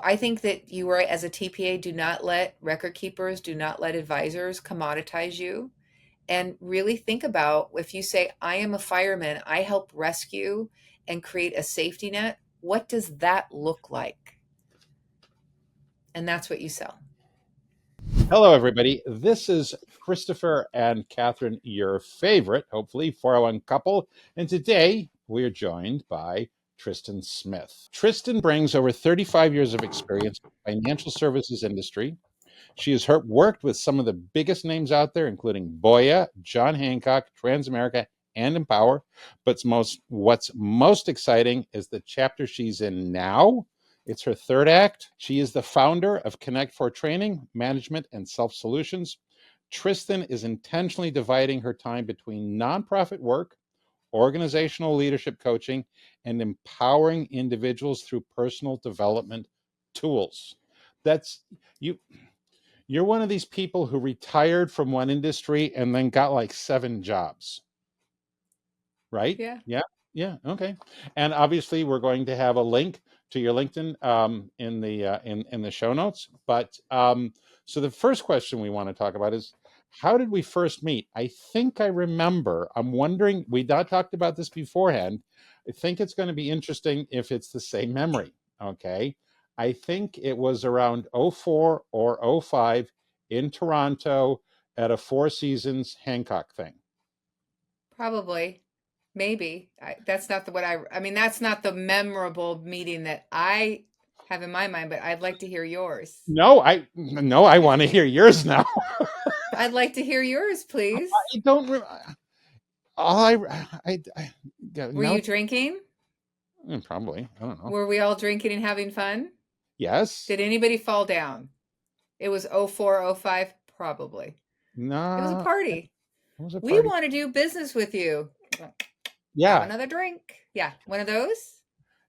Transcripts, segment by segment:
I think that you were, as a TPA, do not let record keepers, do not let advisors commoditize you. And really think about, if you say, I am a fireman, I help rescue and create a safety net, what does that look like? And that's what you sell. Hello, everybody. This is Christopher and Catherine, your favorite, hopefully, 401 couple. And today we are joined by Tristan Smith. Tristan brings over 35 years of experience in the financial services industry. She has worked with some of the biggest names out there, including Boya, John Hancock, Transamerica, and Empower. But what's most exciting is the chapter she's in now. It's her third act. She is the founder of Connect for Training, Management, and Self Solutions. Tristan is intentionally dividing her time between nonprofit work, organizational leadership coaching, and empowering individuals through personal development tools. That's you. You're one of these people who retired from one industry and then got like 7 jobs, right? Yeah. Yeah. Yeah. Okay. And obviously, we're going to have a link to your LinkedIn in the show notes. But so the first question we want to talk about is, how did we first meet? I think I remember. I'm wondering. We not talked about this beforehand. I think it's going to be interesting if it's the same memory. Okay. I think it was around '04 or '05 in Toronto at a Four Seasons Hancock thing. Probably. Maybe. That's not the what I mean, that's not the memorable meeting that I have in my mind, but I'd like to hear yours. No, I want to hear yours now. I'd like to hear yours, please. I don't. All I Were no, you drinking? probably. I don't know. Were we all drinking and having fun? Yes. Did anybody fall down? It was '04, '05, probably. It was a No. party. It was a We party. want to do business with you. Have Yeah. another drink. Yeah, one of those.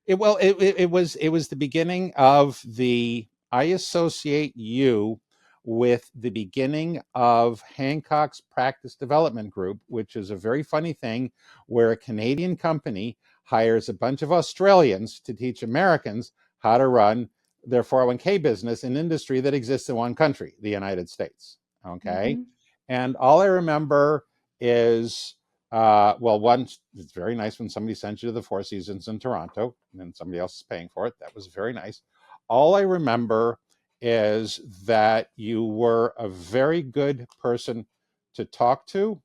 It was the beginning of the. I associate you with the beginning of Hancock's Practice Development Group, which is a very funny thing, where a Canadian company hires a bunch of Australians to teach Americans how to run their 401k business in industry that exists in one country, the United States. Okay, Hmm. and all I remember is well, one, it's very nice when somebody sends you to the Four Seasons in Toronto and then somebody else is paying for it. That was very nice. All I remember is that you were a very good person to talk to.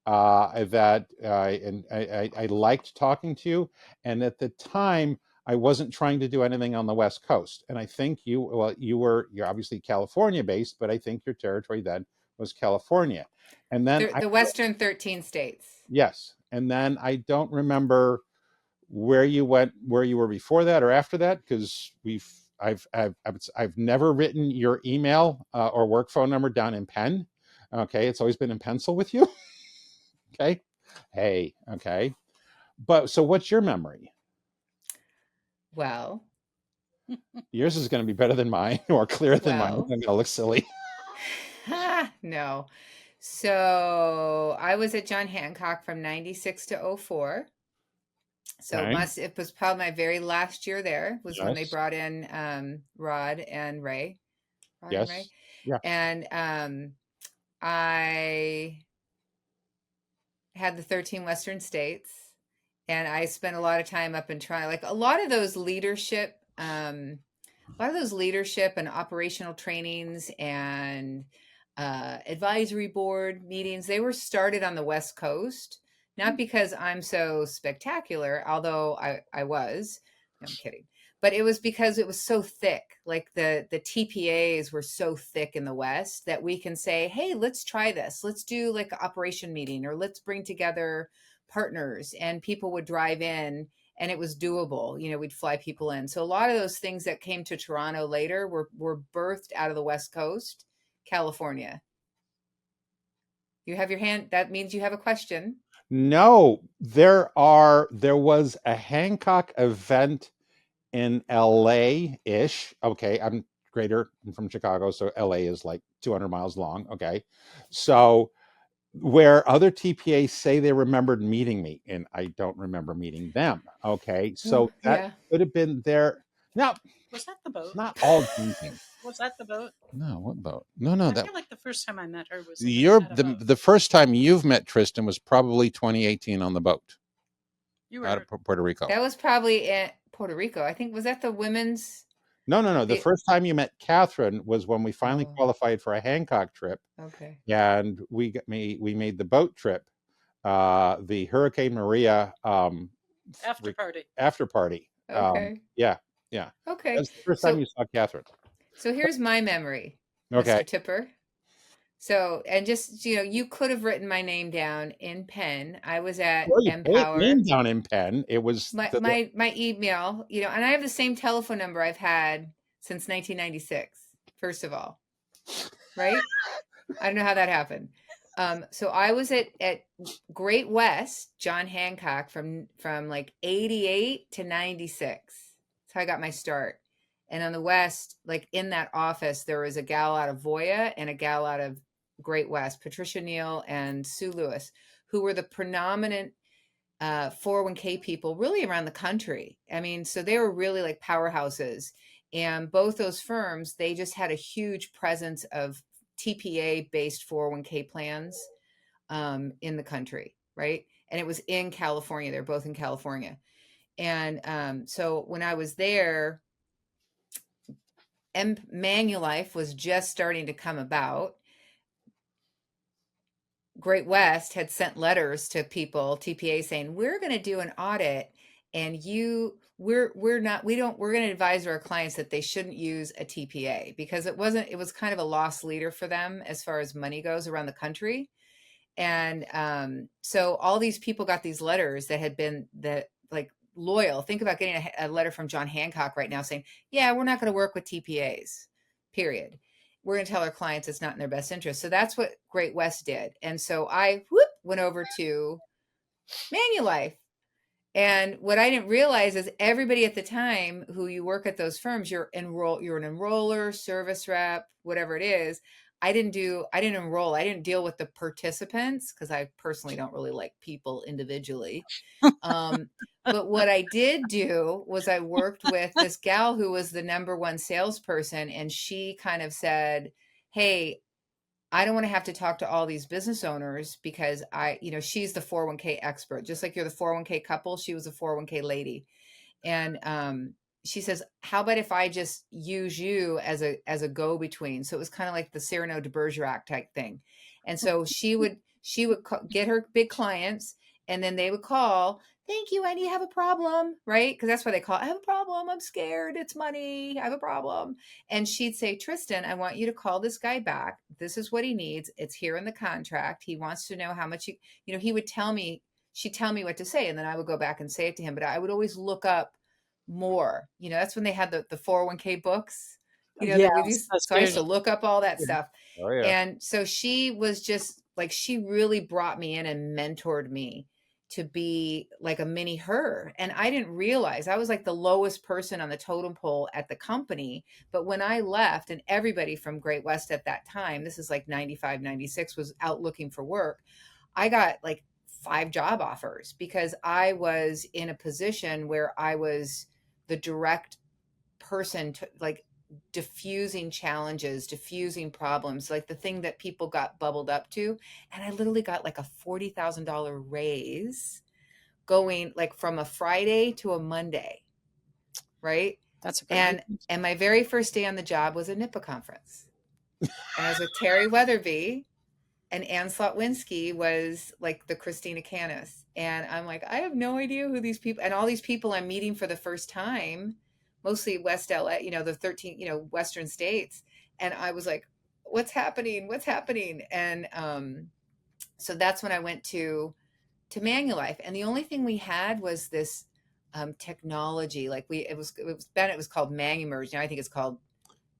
And I liked talking to you. And at the time, I wasn't trying to do anything on the West Coast. And I think you're obviously California based, but I think your territory then was California. And then The Western 13 states. yes. And then I don't remember where you went, where you were before that or after that, because I've never written your email or work phone number down in pen. Okay, it's always been in pencil with you. Okay, hey, okay, but so what's your memory? Well, Yours is going to be better than mine or clearer than mine. I'm well, going to look silly. no. So I was at John Hancock from 96 to '04. So Okay. it was probably my very last year there was when they Yes. brought in Rod and Ray. Rod and Ray. Yes. Yeah. And I had the 13 Western states, and I spent a lot of time up in Toronto. Like a lot of those leadership and operational trainings and advisory board meetings, they were started on the West Coast. Not because I'm so spectacular, although I was. No, I'm kidding. But it was because it was so thick. Like the TPAs were so thick in the West that we can say, hey, let's try this. Let's do like an operation meeting, or let's bring together partners, and people would drive in, and it was doable. We'd fly people in. So a lot of those things that came to Toronto later were birthed out of the West Coast, California. You have your hand. That means you have a question. No, there was a Hancock event in LA ish. Okay, I'm from Chicago, so LA is like 200 miles long. Okay, so where other TPAs say they remembered meeting me, and I don't remember meeting them. Okay, Oh, so that yeah. could have been there. Now, Was that the boat? not all drinking. Was that the boat? No, what boat? No, I that feel like the first time I met her was you're at a boat. the first time you've met Tristan was probably 2018 on the boat You out were of Puerto Rico. That was probably in Puerto Rico. I think was that the women's No. The the first time you met Catherine was when we finally oh, qualified for a Hancock trip, okay. and we made the boat trip, the Hurricane Maria after party. after party. Okay. Yeah, yeah. Okay. That's the first time So you saw Catherine. so here's my memory, Okay. Mr. Tipper. So, and just, you could have written my name down in pen. I was at Well, you came Empower. down in pen. It was My my my email, and I have the same telephone number I've had since 1996, first of all, right? I don't know how that happened. So I was at Great West, John Hancock from like 88 to 96. That's how I got my start. And on the West, like in that office, there was a gal out of Voya and a gal out of Great West, Patricia Neal and Sue Lewis, who were the predominant 401k people really around the country. I mean, so they were really like powerhouses. And both those firms, they just had a huge presence of TPA based 401k plans in the country, right? And it was in California. They're both in California. And so when I was there, Manulife was just starting to come about. Great West had sent letters to people, TPA, saying, we're going to do an audit and we're not, we're going to advise our clients that they shouldn't use a TPA because it was kind of a lost leader for them as far as money goes around the country. And so all these people got these letters that had been like loyal. Think about getting a letter from John Hancock right now saying, yeah, we're not going to work with TPAs, period. We're going to tell our clients it's not in their best interest. So that's what Great West did. And so I went over to Manulife. And what I didn't realize is everybody at the time who you work at those firms, you're an enroller, service rep, whatever it is. I didn't enroll. I didn't deal with the participants because I personally don't really like people individually. But what I did do was I worked with this gal who was the number one salesperson, and she kind of said, hey, I don't want to have to talk to all these business owners because she's the 401k expert. Just like you're the 401k couple, she was a 401k lady. And she says, how about if I just use you as a go-between? So it was kind of like the Cyrano de Bergerac type thing. And so she would get her big clients, and then they would call, thank you, Andy, have a problem, right? Because that's what they call it. I have a problem. I'm scared. It's money. I have a problem. And she'd say, Tristan, I want you to call this guy back. This is what he needs. It's here in the contract. He wants to know how much he would tell me, she'd tell me what to say. And then I would go back and say it to him. But I would always look up more. That's when they had the 401k books. Yes, that's So I used good. to look up all that stuff. Oh yeah. And so she was just like, she really brought me in and mentored me to be like a mini her. And I didn't realize I was like the lowest person on the totem pole at the company. But when I left, and everybody from Great West at that time, this is like 95, 96, was out looking for work, I got like 5 job offers because I was in a position where I was the direct person to like diffusing challenges, diffusing problems, like the thing that people got bubbled up to. And I literally got like a $40,000 raise going like from a Friday to a Monday, right? That's a good And my very first day on the job was a NIPA conference. And I was with Terry Weatherby, and Ann Slotwinski was like the Christina Canis. And I'm like, I have no idea who these people, and all these people I'm meeting for the first time, mostly West LA, the 13, Western states. And I was like, what's happening? What's happening? And so that's when I went to Manulife. And the only thing we had was this technology. Like it was called ManuMerge. Now I think it's called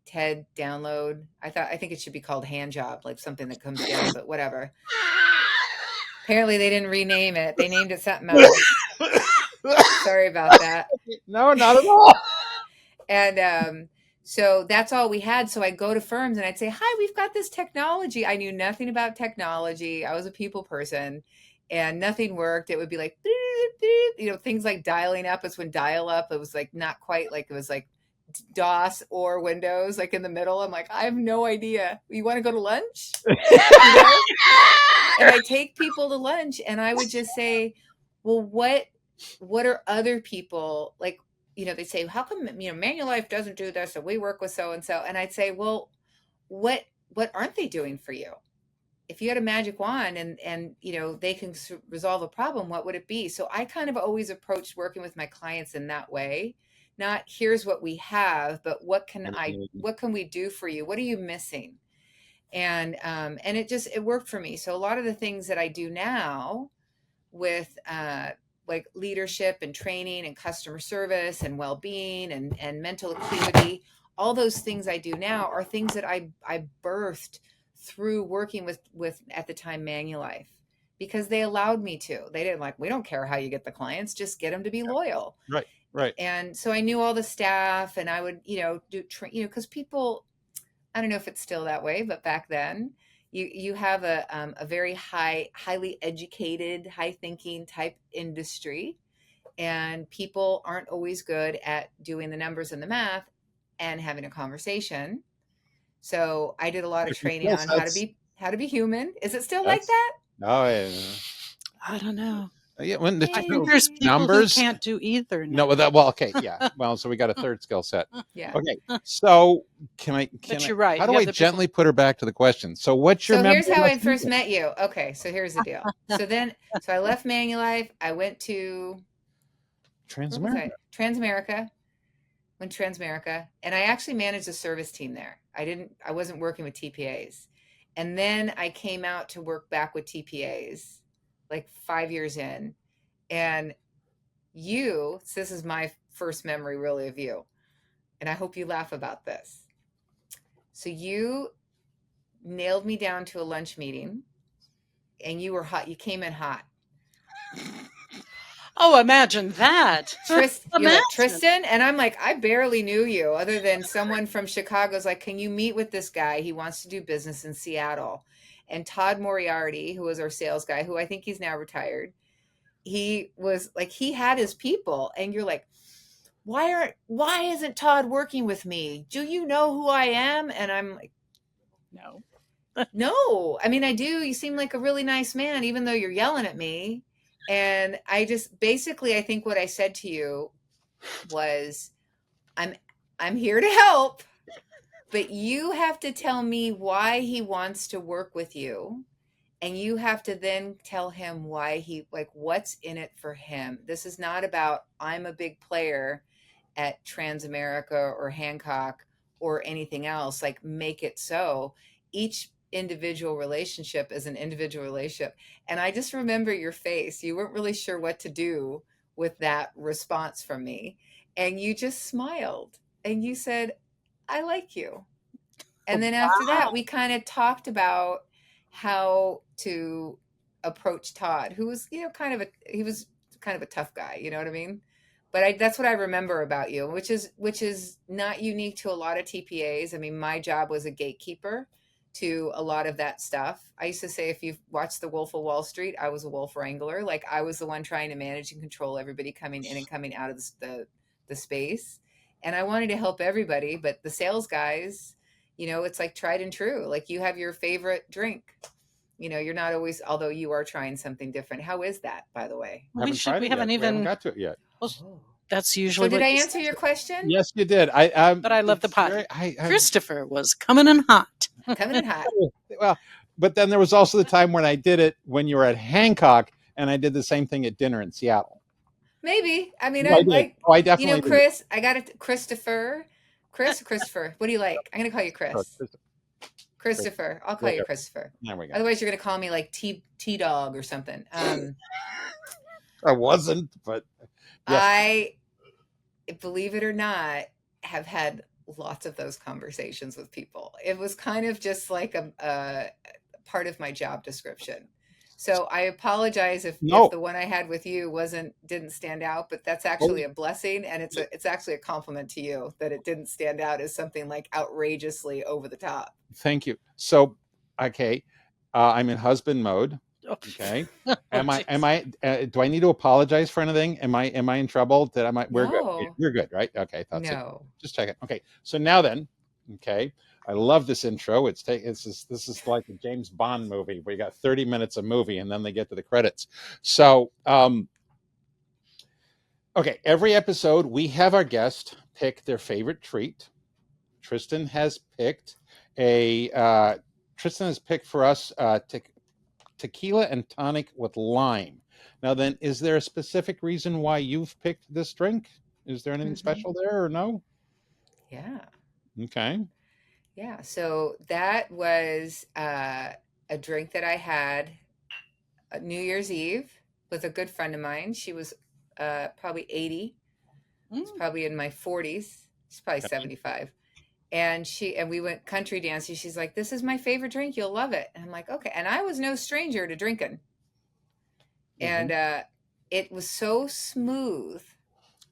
TED download. I think it should be called hand job, like something that comes down, but whatever. Apparently they didn't rename it. They named it something else. Sorry about that. No, not at all. And so that's all we had. So I'd go to firms and I'd say, hi, we've got this technology. I knew nothing about technology. I was a people person and nothing worked. It would be like, things like dialing up. It's when dial up, it was like not quite like, it was like DOS or Windows, like in the middle. I'm like, I have no idea. You want to go to lunch? You know? And I take people to lunch and I would just say, well, what are other people like? They say, how come, Manulife doesn't do this and we work with so and so? And I'd say, well, what aren't they doing for you? If you had a magic wand and they can resolve a problem, what would it be? So I kind of always approached working with my clients in that way. Not here's what we have, but what can we do for you? What are you missing? And it worked for me. So a lot of the things that I do now with like leadership and training and customer service and well-being and mental acuity, all those things I do now are things that I birthed through working with at the time Manulife, because they allowed me to. They didn't like, we don't care how you get the clients, just get them to be loyal. Right. And so I knew all the staff, and I would do because people, I don't know if it's still that way, but back then you have a very highly educated, high thinking type industry, and people aren't always good at doing the numbers and the math and having a conversation. So I did a lot of training on how to be human. Is it still like that? No, I don't know. Yeah, I think there's people numbers who can't do either. No, well, okay, yeah. Well, so we got a third skill set. Yeah. Okay, so But you're right. How do I gently put her back to the question? So what's your? So here's how I first met you. Okay, so here's the deal. So I left Manulife. I went to Transamerica. Went Transamerica, and I actually managed a service team there. I wasn't working with TPAs. And then I came out to work back with TPAs like 5 years in. And this is my first memory really of you. And I hope you laugh about this. So you nailed me down to a lunch meeting, and you were hot. You came in hot. Oh, imagine that. Tristan. And I'm like, I barely knew you other than someone from Chicago's like, can you meet with this guy? He wants to do business in Seattle. And Todd Moriarty, who was our sales guy, who I think he's now retired, he was like, he had his people. And you're like, why isn't Todd working with me? Do you know who I am? And I'm like, no. No. I mean, I do. You seem like a really nice man, even though you're yelling at me. And I just basically, I think what I said to you was, I'm here to help, but you have to tell me why he wants to work with you. And you have to then tell him why what's in it for him. This is not about, I'm a big player at Transamerica or Hancock or anything else. Like, make it so. Each individual relationship is an individual relationship. And I just remember your face. You weren't really sure what to do with that response from me. And you just smiled and you said, I like you. And then after that, we kind of talked about how to approach Todd, who was, kind of a tough guy. You know what I mean? But that's what I remember about you, which is not unique to a lot of TPAs. I mean, my job was a gatekeeper to a lot of that stuff. I used to say, if you've watched The Wolf of Wall Street, I was a wolf wrangler. Like, I was the one trying to manage and control everybody coming in and coming out of the space. And I wanted to help everybody, but the sales guys, it's like tried and true. Like, you have your favorite drink. You're not always, although you are trying something different. How is that, by by the way? We haven't got to it yet. Well, that's usually. So did I answer your question? Yes, you did. But I love the pot. Christopher was coming in hot. Coming in hot. Well, but then there was also the time when I did it when you were at Hancock, and I did the same thing at dinner in Seattle. Maybe. I mean, I definitely. Chris. I got it. Christopher. Christopher. What do you like? I'm going to call you Chris. Christopher. I'll call you Christopher. There we go. Otherwise, you're going to call me like T-Dog or something. I wasn't, but yes. I, believe it or not, have had lots of those conversations with people. It was kind of just like a part of my job description. So I apologize if the one I had with you didn't stand out, but that's actually a blessing, and it's actually a compliment to you that it didn't stand out as something like outrageously over the top. Thank you. So, okay, I'm in husband mode. Okay. Do I need to apologize for anything? Am I in trouble? We're good. No. You're good, right? Okay. That's it. No. Just check it. Okay. So now then, okay. I love this intro. This is like a James Bond movie where you got 30 minutes of movie and then they get to the credits. So, okay, every episode we have our guest pick their favorite treat. Tristan has picked for us tequila and tonic with lime. Now then, is there a specific reason why you've picked this drink? Is there anything special there or no? Yeah. Okay. Yeah. So that was a drink that I had New Year's Eve with a good friend of mine. She was probably 80. I was probably in my 40s. She's probably 75. And we went country dancing. She's like, "This is my favorite drink. You'll love it." And I'm like, "Okay." And I was no stranger to drinking. And it was so smooth.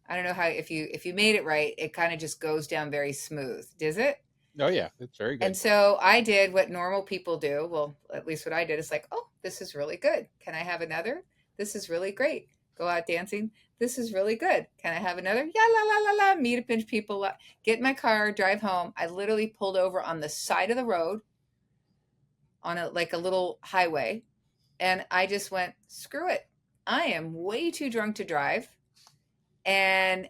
I don't know how if you made it right, it kind of just goes down very smooth. Does it? Oh yeah, it's very good. And so I did what normal people do. Well, at least what I did is like, "Oh, this is really good. Can I have another? This is really great." Go out dancing. This is really good. Can I have another? Yeah, la la la la. Meet a bunch of people. Get in my car, drive home. I literally pulled over on the side of the road on a little highway, and I just went, "Screw it. I am way too drunk to drive." And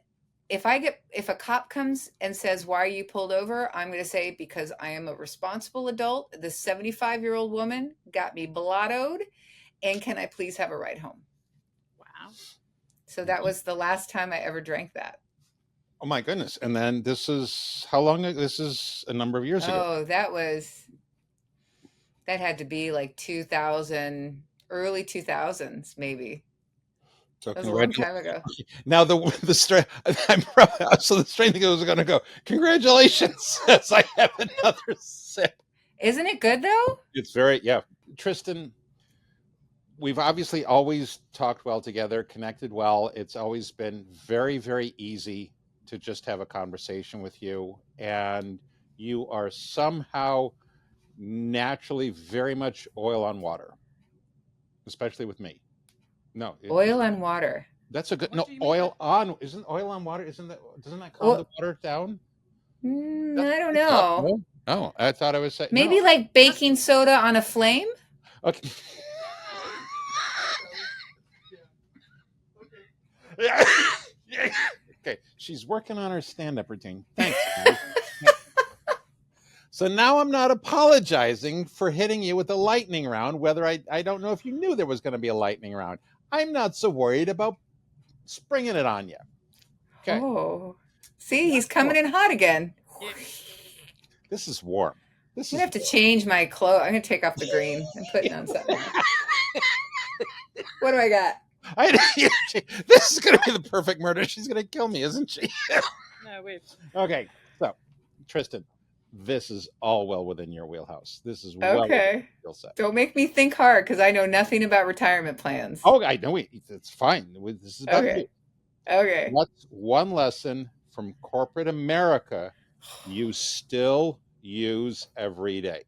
if a cop comes and says, "Why are you pulled over?" I'm going to say, "Because I am a responsible adult. This 75-year-old woman got me blottoed, and can I please have a ride home?" Wow. So that was the last time I ever drank that. Oh my goodness. And then this is how long? This is a number of years ago. Oh, that had to be like 2000, early 2000s, maybe. So That was a long time ago. Now the so the strange thing was going to go. Congratulations! As I have another sip. Isn't it good though? It's Tristan. We've obviously always talked well together, connected well. It's always been very, very easy to just have a conversation with you, and you are somehow naturally very much oil on water, especially with me. No, oil on water. That's a good oil on. Isn't oil on water? Doesn't that calm the water down? I don't know. Oh, I thought I was saying maybe like baking soda on a flame. Okay. Okay, she's working on her stand-up routine. Thanks. So now I'm not apologizing for hitting you with a lightning round, whether I don't know if you knew there was going to be a lightning round. I'm not so worried about springing it on you. Okay. Oh, see, he's coming in hot again. This is warm. I'm going to have to change my clothes. I'm going to take off the green and put on something. What do I got? This is going to be the perfect murder. She's going to kill me, isn't she? No, wait. Okay, so Tristan, this is all well within your wheelhouse. This is well okay. Within your skill set. Don't make me think hard because I know nothing about retirement plans. Oh, I know. It's fine. This is about you. Okay. What's one lesson from corporate America you still use every day?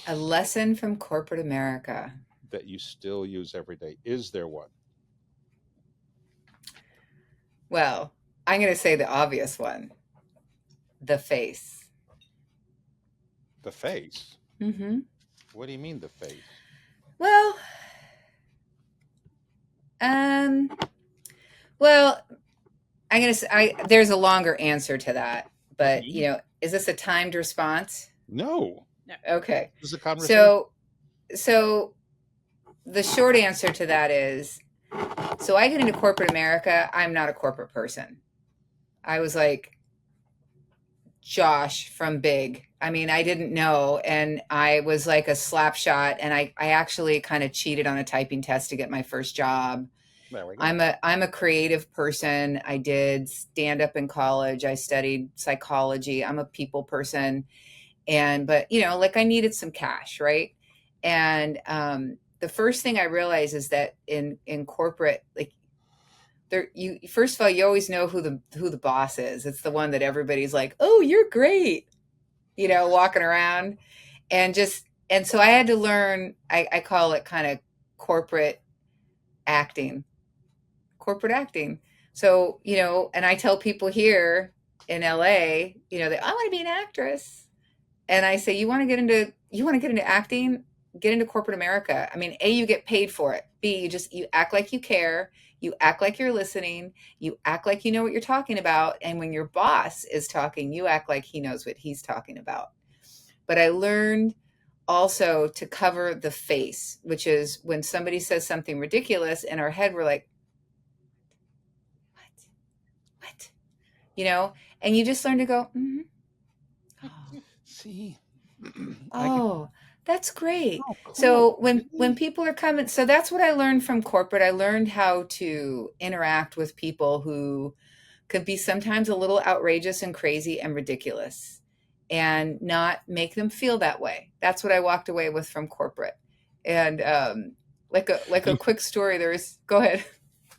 A lesson from corporate America that you still use every day. Is there one? Well, I'm going to say the obvious one. The face. The face? Mm-hmm. What do you mean the face? Well, I'm going to say, there's a longer answer to that, but is this a timed response? No. Okay. This is a conversation. So the short answer to that is, so I get into corporate America. I'm not a corporate person. I was like Josh from Big. I mean, I didn't know. And I was like a slap shot. And I actually kind of cheated on a typing test to get my first job. There we go. I'm a creative person. I did stand up in college. I studied psychology. I'm a people person. But I needed some cash. Right. And, the first thing I realized is that in corporate, first of all, you always know who the boss is. It's the one that everybody's like, "Oh, you're great," walking around, and and so I had to learn, I call it kind of corporate acting, corporate acting. So, and I tell people here in LA, that I want to be an actress. And I say, you want to get into acting, get into corporate America. I mean, A, you get paid for it. B, you act like you care. You act like you're listening. You act like you know what you're talking about. And when your boss is talking, you act like he knows what he's talking about. But I learned also to cover the face, which is when somebody says something ridiculous in our head, we're like, what? And you just learn to go, mm-hmm. See, Oh, that's great. oh, cool. So when people are coming, so that's what I learned from corporate. I learned how to interact with people who could be sometimes a little outrageous and crazy and ridiculous, and not make them feel that way. That's what I walked away with from corporate. And like a quick story, go ahead.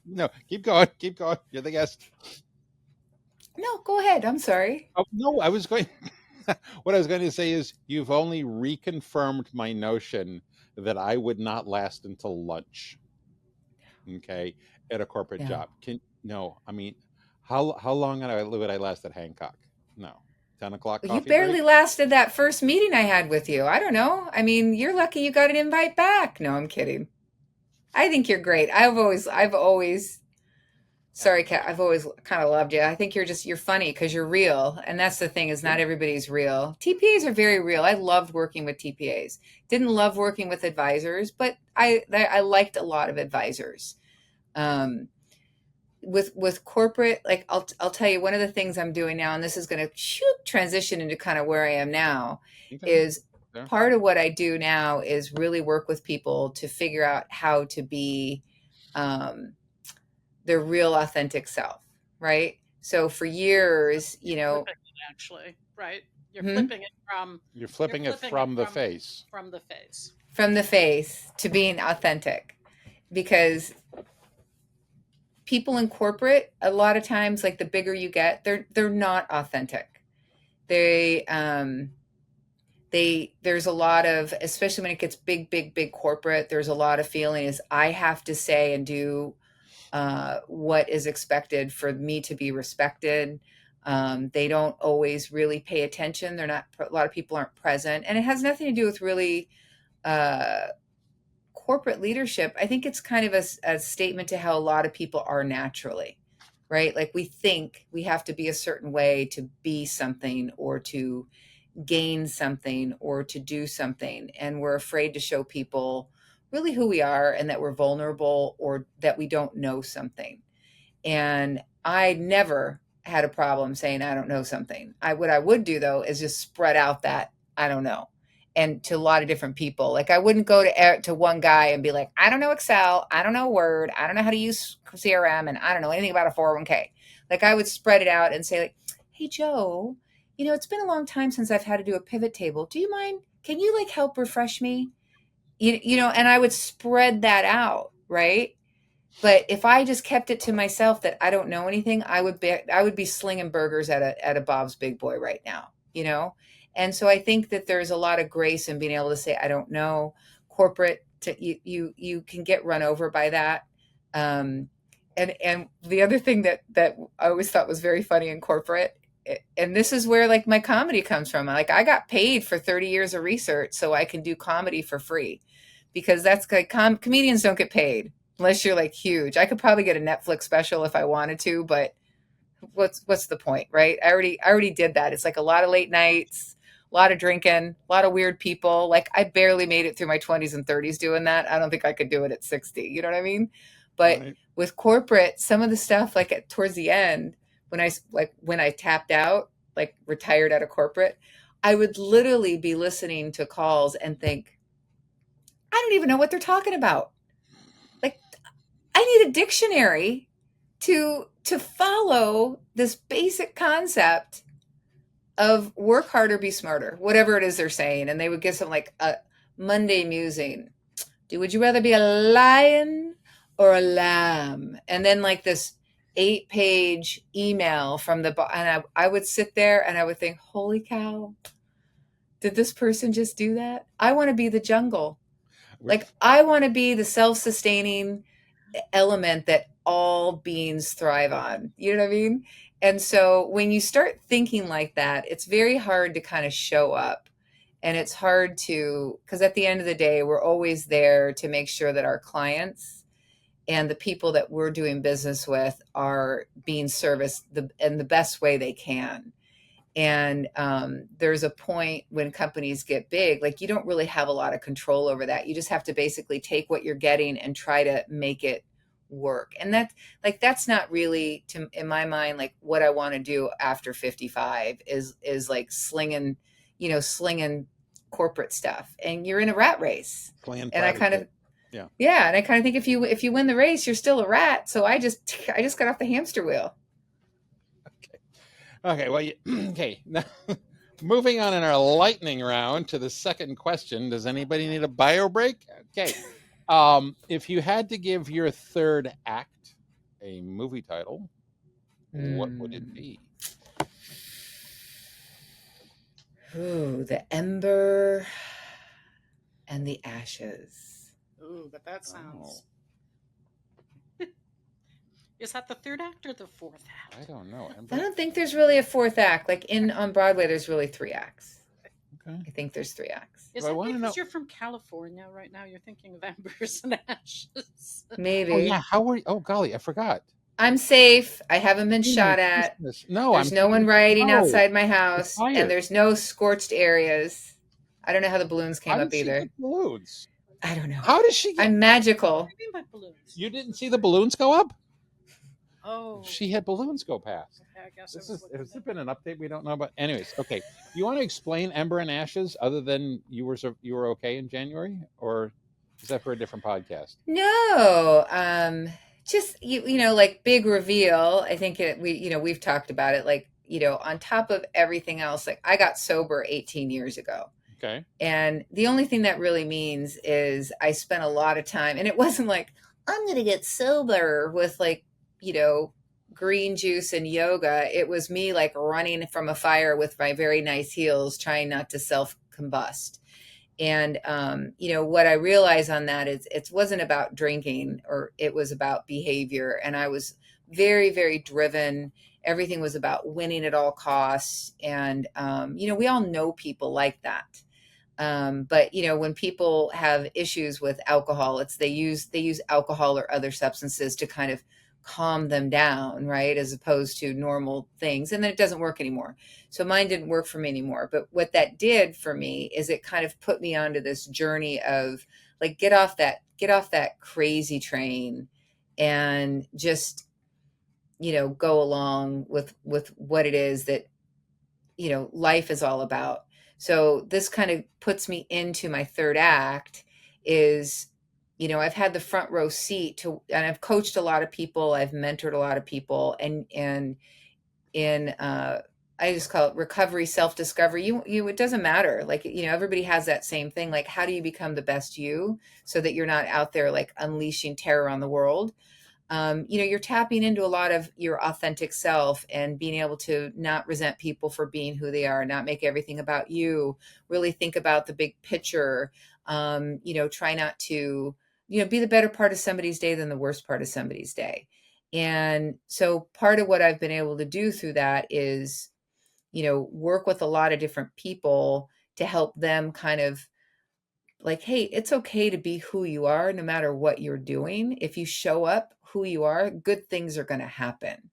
No, keep going, keep going. You're the guest. No, go ahead. I'm sorry. Oh, no, I was going. What I was going to say is you've only reconfirmed my notion that I would not last until lunch. Okay, at a corporate Yeah. job. No, I mean, how long would I last at Hancock? No, 10 o'clock You coffee barely break. lasted that first meeting I had with you. I don't know. I mean, you're lucky you got an invite back. No, I'm kidding. I think you're great. Sorry, Kat, I've always kind of loved you. I think you're funny because you're real. And that's the thing, is not everybody's real. TPAs are very real. I loved working with TPAs. Didn't love working with advisors, but I liked a lot of advisors. With corporate, like I'll tell you, one of the things I'm doing now, and this is going to transition into kind of where I am now, Okay. is Yeah. part of what I do now is really work with people to figure out how to be their real authentic self, right? So for years, Actually, right? You're hmm? flipping it from the face. From the face. From the face to being authentic. Because people in corporate, a lot of times, like the bigger you get, they're not authentic. There's a lot of, especially when it gets big corporate, there's a lot of feeling is I have to say and do what is expected for me to be respected. They don't always really pay attention. A lot of people aren't present, and it has nothing to do with really corporate leadership. I think it's kind of a statement to how a lot of people are naturally, right? Like we think we have to be a certain way to be something or to gain something or to do something. And we're afraid to show people really who we are and that we're vulnerable or that we don't know something. And I never had a problem saying I don't know something. What I would do though is just spread out that I don't know, and to a lot of different people. Like I wouldn't go to one guy and be like, I don't know Excel, I don't know Word, I don't know how to use CRM, and I don't know anything about a 401k. Like I would spread it out and say like, hey Joe, it's been a long time since I've had to do a pivot table. Do you mind? Can you like help refresh me? And I would spread that out, right? But if I just kept it to myself that I don't know anything, I would be slinging burgers at a Bob's Big Boy right now. And so I think that there's a lot of grace in being able to say I don't know. Corporate, you can get run over by that. And the other thing that I always thought was very funny in corporate, and this is where like my comedy comes from. Like I got paid for 30 years of research so I can do comedy for free, because that's like comedians don't get paid unless you're like huge. I could probably get a Netflix special if I wanted to, but what's the point, right? I already did that. It's like a lot of late nights, a lot of drinking, a lot of weird people. Like I barely made it through my 20s and 30s doing that. I don't think I could do it at 60. You know what I mean? But Right. With corporate, some of the stuff like towards the end, when I tapped out, like retired out of corporate, I would literally be listening to calls and think, I don't even know what they're talking about. Like I need a dictionary to follow this basic concept of work harder, be smarter, whatever it is they're saying. And they would give something like a Monday musing. Would you rather be a lion or a lamb? And then like this 8-page email from and I would sit there and I would think, holy cow, did this person just do that? I want to be the jungle. Like, I want to be the self-sustaining element that all beings thrive on. You know what I mean? And so when you start thinking like that, it's very hard to kind of show up. And it's hard to, because at the end of the day, we're always there to make sure that our clients and the people that we're doing business with are being serviced in the best way they can. And there's a point when companies get big, like you don't really have a lot of control over that. You just have to basically take what you're getting and try to make it work. And that's not really, in my mind, like what I want to do after 55 is like slinging corporate stuff, and you're in a rat race. And I kind of, yeah. And I kind of think if you win the race, you're still a rat. So I just got off the hamster wheel. Okay. Well, okay. Now, moving on in our lightning round to the second question. Does anybody need a bio break? Okay. If you had to give your third act a movie title, what would it be? Ooh, the ember and the ashes. Ooh, but that sounds... Is that the third act or the fourth act? I don't know. I don't think there's really a fourth act. Like on Broadway, there's really 3 acts. Okay. I think there's 3 acts. Is that because you're from California right now? You're thinking of embers and ashes. Maybe. Oh, yeah. How were you? Oh, golly, I forgot. I'm safe. I haven't been shot at. No, there's no one rioting outside my house, and there's no scorched areas. I don't know how the balloons came up either. Balloons. I don't know. How did she get? I'm magical. What do you mean by balloons? You didn't see the balloons go up? Oh. She had balloons go past. Okay, I guess has there been an update we don't know about? Anyways, okay. You want to explain Ember and Ashes other than you were okay in January, or is that for a different podcast? No. Just you know, like big reveal. I think we've talked about it. Like, on top of everything else, like I got sober 18 years ago. Okay. And the only thing that really means is I spent a lot of time, and it wasn't like I'm going to get sober with like, green juice and yoga. It was me like running from a fire with my very nice heels, trying not to self combust. And, what I realized on that is it wasn't about drinking, or it was about behavior. And I was very, very driven. Everything was about winning at all costs. And, we all know people like that. But when people have issues with alcohol, they use alcohol or other substances to kind of calm them down, right? As opposed to normal things. And then it doesn't work anymore. So mine didn't work for me anymore. But what that did for me is it kind of put me onto this journey of like, get off that crazy train and just, go along with what it is that, life is all about. So this kind of puts me into my third act is, I've had the front row seat and I've coached a lot of people. I've mentored a lot of people, and in I just call it recovery, self-discovery. It doesn't matter. Like, everybody has that same thing. Like, how do you become the best you so that you're not out there like unleashing terror on the world? You're tapping into a lot of your authentic self and being able to not resent people for being who they are, not make everything about you, really think about the big picture. Try not to, be the better part of somebody's day than the worst part of somebody's day. And so part of what I've been able to do through that is, work with a lot of different people to help them kind of like, hey, it's okay to be who you are no matter what you're doing. If you show up who you are, good things are going to happen.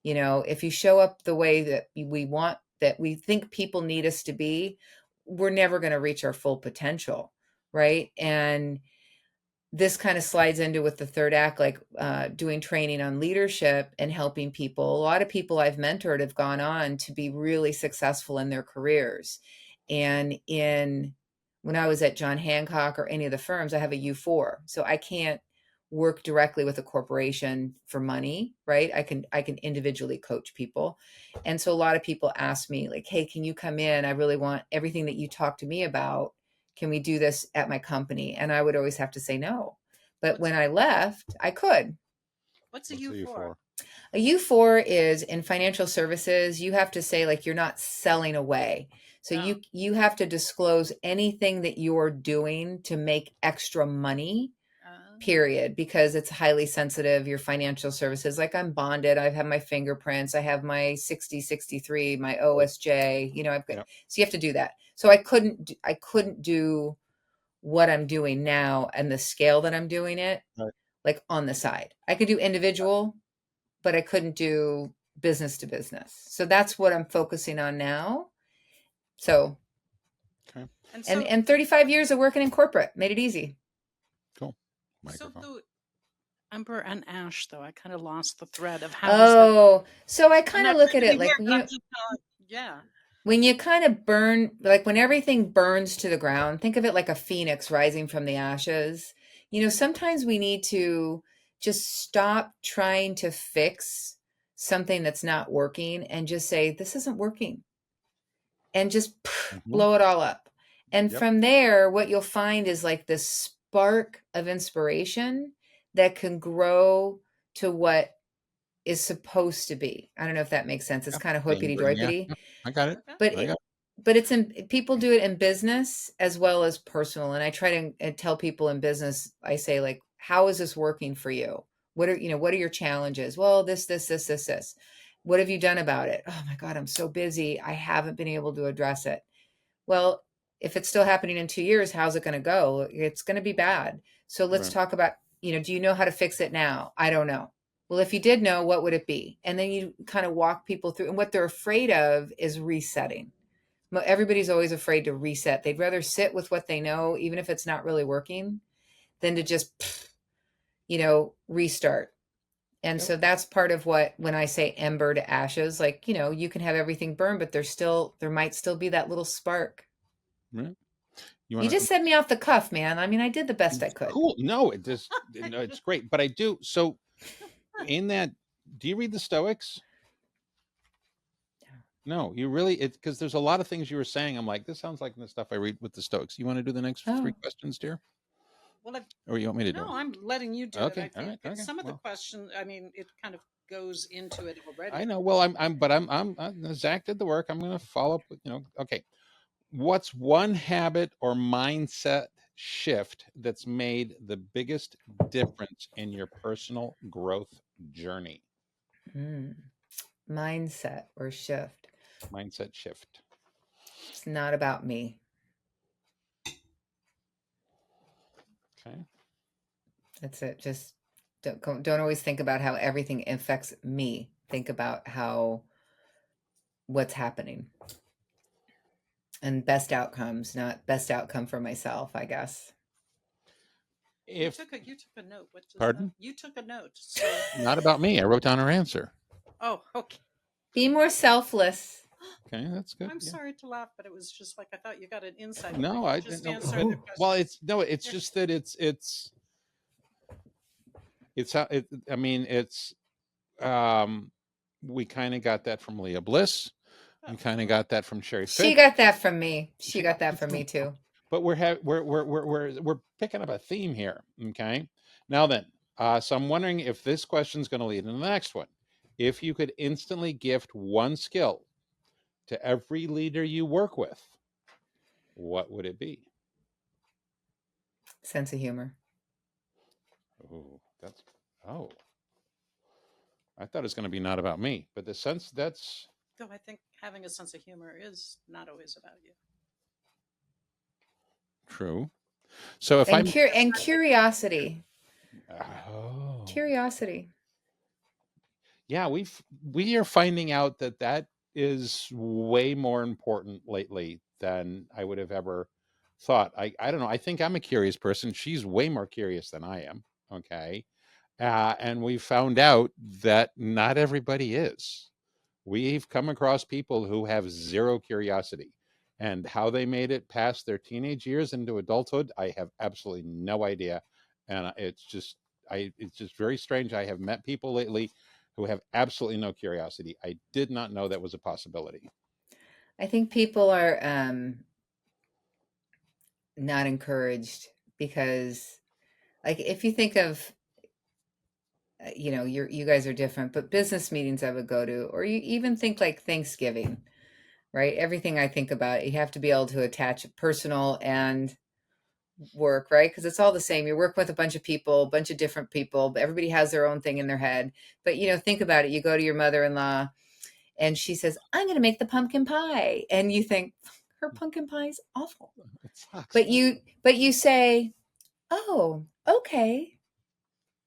If you show up the way that we want, that we think people need us to be, we're never going to reach our full potential. Right. And this kind of slides into with the third act, like doing training on leadership and helping people. A lot of people I've mentored have gone on to be really successful in their careers. And when I was at John Hancock or any of the firms, I have a U4. So I can't work directly with a corporation for money, right? I can individually coach people. And so a lot of people ask me like, hey, can you come in? I really want everything that you talk to me about. Can we do this at my company? And I would always have to say no. But when I left, I could. What's a U4? A U4 is in financial services, you have to say like you're not selling away. So Oh, you have to disclose anything that you're doing to make extra money, oh, period, because it's highly sensitive, your financial services. Like I'm bonded, I've had my fingerprints, I have my 6063, my OSJ, I've got, Yeah. so you have to do that. So I couldn't do what I'm doing now and the scale that I'm doing it Right. like on the side. I could do individual, but I couldn't do business to business. So that's what I'm focusing on now. So, Okay. and and 35 years of working in corporate made it easy. Cool. so Microphone. the Amber and Ash, though, I kind of lost the thread of how does that. Oh, so I I'm kind of not look trying at to be it like, weird, but I'm just yeah. when you kind of burn, like when everything burns to the ground, think of it like a phoenix rising from the ashes. Sometimes we need to just stop trying to fix something that's not working and just say, this isn't working, and just Mhm. blow it all up. And Yep. from there, what you'll find is like this spark of inspiration that can grow to what is supposed to be. I don't know if that makes sense. It's Yep. kind of Being hoipity green. Yeah. doipity, Yep. I got it. Okay. but I got it's in people do it in business as well as personal. And I try to tell people in business, I say like, how is this working for you? What are your challenges? Well, this. What have you done about it? Oh my God, I'm so busy. I haven't been able to address it. Well, if it's still happening in 2 years, how's it going to go? It's going to be bad. So let's right. talk about, do you know how to fix it now? I don't know. Well, if you did know, what would it be? And then you kind of walk people through. And what they're afraid of is resetting. Everybody's always afraid to reset. They'd rather sit with what they know, even if it's not really working, than to just, restart. And Yep. so that's part of what, when I say ember to ashes, like, you can have everything burn, but there might still be that little spark. Right. You You want just to? said me off the cuff, man. I mean, I did the best I could. Cool. No, it just no, it's great. But I do. So in that, do you read the Stoics? No, you really it because there's a lot of things you were saying. I'm like, this sounds like the stuff I read with the Stoics. You want to do the next three Oh, questions, dear, Well, or you want me to do no, them? I'm letting you do it. I Okay. All think right. Okay. some of the Well, question, I mean, it kind of goes into it I already. know. Well, but Zach did the work. I'm going to follow up. Okay. What's one habit or mindset shift that's made the biggest difference in your personal growth journey? mm. Mindset or shift. Mindset shift. It's not about me. Okay. That's it. Just don't always think about how everything affects me. Think about how what's happening and best outcomes, not best outcome for myself, I guess. If You took a note. What does that? pardon, You took a note. So not about me. I wrote down her answer. oh, okay. Be more selfless. Okay, that's good. I'm Yeah. sorry to laugh, but it was just like I thought you got an insight, but No, you I didn't just know. answered the Well, question. it's no, it's Yeah. just that it's how it. I mean, it's um, we kind of got that from Leah Bliss. Oh, We kind of got that from Sherry She Fitz. got that from me. She She, got that from me too. but we're picking up a theme here. Okay. Now then, so I'm wondering if this question is going to lead into the next one. If you could instantly gift one skill to every leader you work with, what would it be? Sense of humor. Oh, that's oh. I thought it was going to be not about me, but the sense that's though I think having a sense of humor is not always about you. true. So if And I'm curiosity. oh Curiosity. yeah, we are finding out that that is way more important lately than I would have ever thought. I don't know. I think I'm a curious person. She's way more curious than I am. Okay, and we found out that not everybody is. We've come across people who have zero curiosity, and how they made it past their teenage years into adulthood, I have absolutely no idea. And it's just very strange. I have met people lately who have absolutely no curiosity. I did not know that was a possibility. I think people are not encouraged because, like, if you think of you guys are different, but business meetings I would go to, or you even think like Thanksgiving, right? Everything I think about, you have to be able to attach personal and work, right? Because it's all the same. You're working with a bunch of people, a bunch of different people, but everybody has their own thing in their head. But think about it. You go to your mother-in-law and she says, "I'm going to make the pumpkin pie." And you think her pumpkin pie is awful. It sucks. But you say, "Oh, okay."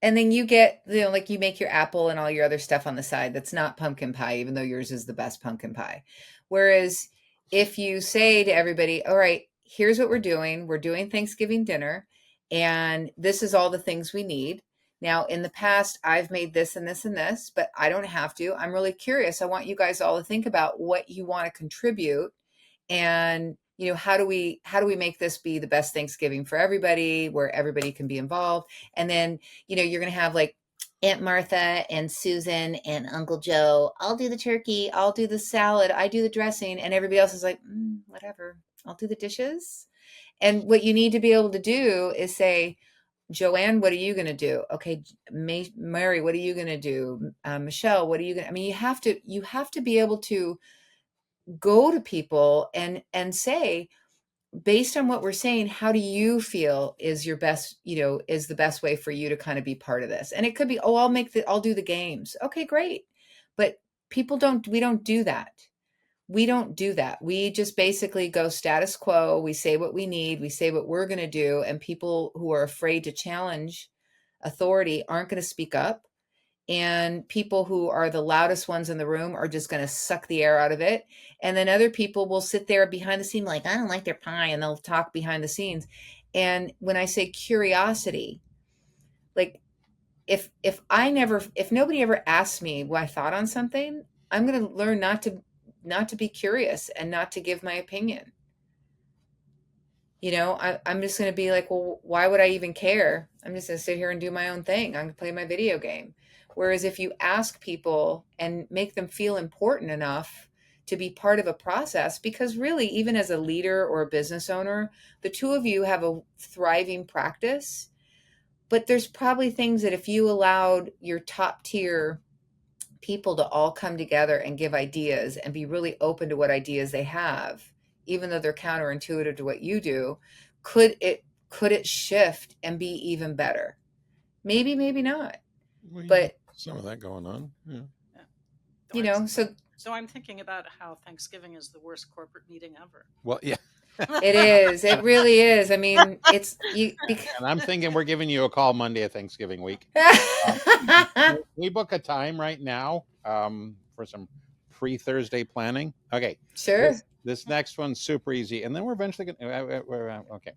And then you get, like you make your apple and all your other stuff on the side that's not pumpkin pie, even though yours is the best pumpkin pie. Whereas if you say to everybody, all right, here's what we're doing. We're doing Thanksgiving dinner, and this is all the things we need. Now, in the past, I've made this and this and this, but I don't have to. I'm really curious. I want you guys all to think about what you want to contribute, and how do we make this be the best Thanksgiving for everybody, where everybody can be involved. And then you're going to have like Aunt Martha and Susan and Uncle Joe. I'll do the turkey, I'll do the salad, I do the dressing, and everybody else is like, whatever, I'll do the dishes. And what you need to be able to do is say, Joanne, what are you going to do? Okay, Mary, what are you going to do? Michelle, what are you going to? I mean, you have to be able to go to people and say, based on what we're saying, how do you feel is your best, is the best way for you to kind of be part of this? And it could be, oh, I'll do the games. Okay, great. But we don't do that. We don't do that. We just basically go status quo. We say what we need. We say what we're going to do. And people who are afraid to challenge authority aren't going to speak up. And people who are the loudest ones in the room are just going to suck the air out of it. And then other people will sit there behind the scene like, I don't like their pie, and they'll talk behind the scenes. And when I say curiosity, like if nobody ever asks me what I thought on something, I'm going to learn not to be curious and not to give my opinion. I'm just going to be like, well, why would I even care? I'm just going to sit here and do my own thing. I'm going to play my video game. Whereas if you ask people and make them feel important enough to be part of a process, because really, even as a leader or a business owner, the two of you have a thriving practice. But there's probably things that if you allowed your top tier people to all come together and give ideas and be really open to what ideas they have, even though they're counterintuitive to what you do, could it shift and be even better? Maybe, maybe not. Well, But some of that going on. Yeah. Yeah. so So I'm thinking about how Thanksgiving is the worst corporate meeting ever. Well, yeah. it is. It really is. I mean, it's you. And I'm thinking we're giving you a call Monday of Thanksgiving week. We book a time right now for some pre-Thursday planning. Okay. Sure. This next one's super easy, and then we're eventually going to. Okay.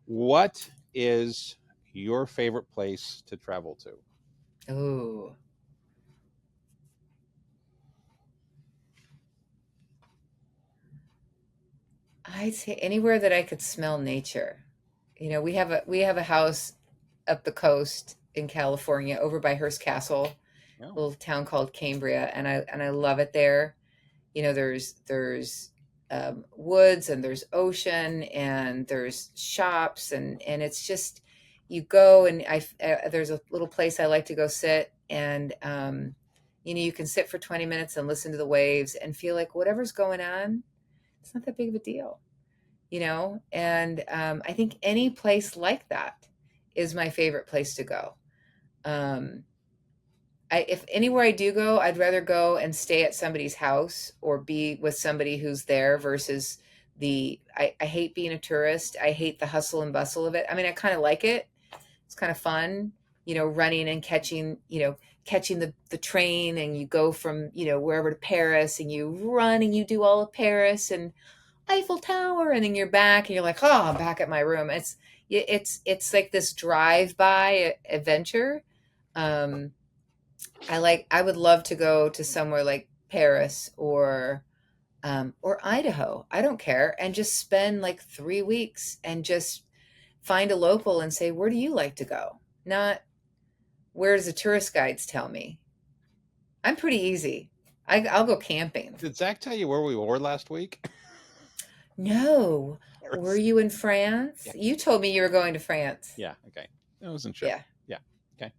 What is your favorite place to travel to? Oh, I'd say anywhere that I could smell nature. We have a house up the coast in California, over by Hearst Castle, Yeah. a little town called Cambria, and I love it there. There's woods, and there's ocean, and there's shops, and it's just, you go, and there's a little place I like to go sit, and you can sit for 20 minutes and listen to the waves and feel like whatever's going on, it's not that big of a deal. And I think any place like that is my favorite place to go. um, if anywhere I do go, I'd rather go and stay at somebody's house or be with somebody who's there versus I hate being a tourist. I hate the hustle and bustle of it. I mean, I kind of like it. It's kind of fun, running and catching the train, and you go from, wherever to Paris, and you run and you do all of Paris and Eiffel Tower, and then you're back and you're like, oh, I'm back at my room. It's like this drive-by adventure. Um, I would love to go to somewhere like Paris or Idaho. I don't care, and just spend like 3 weeks and just find a local and say, where do you like to go? Not where does the tourist guides tell me. I'm pretty easy. I'll go camping. Did Zach tell you where we were last week? No. Were you in France? Yeah. You told me you were going to France. Yeah. Okay. I wasn't sure. Yeah. Yeah. Okay.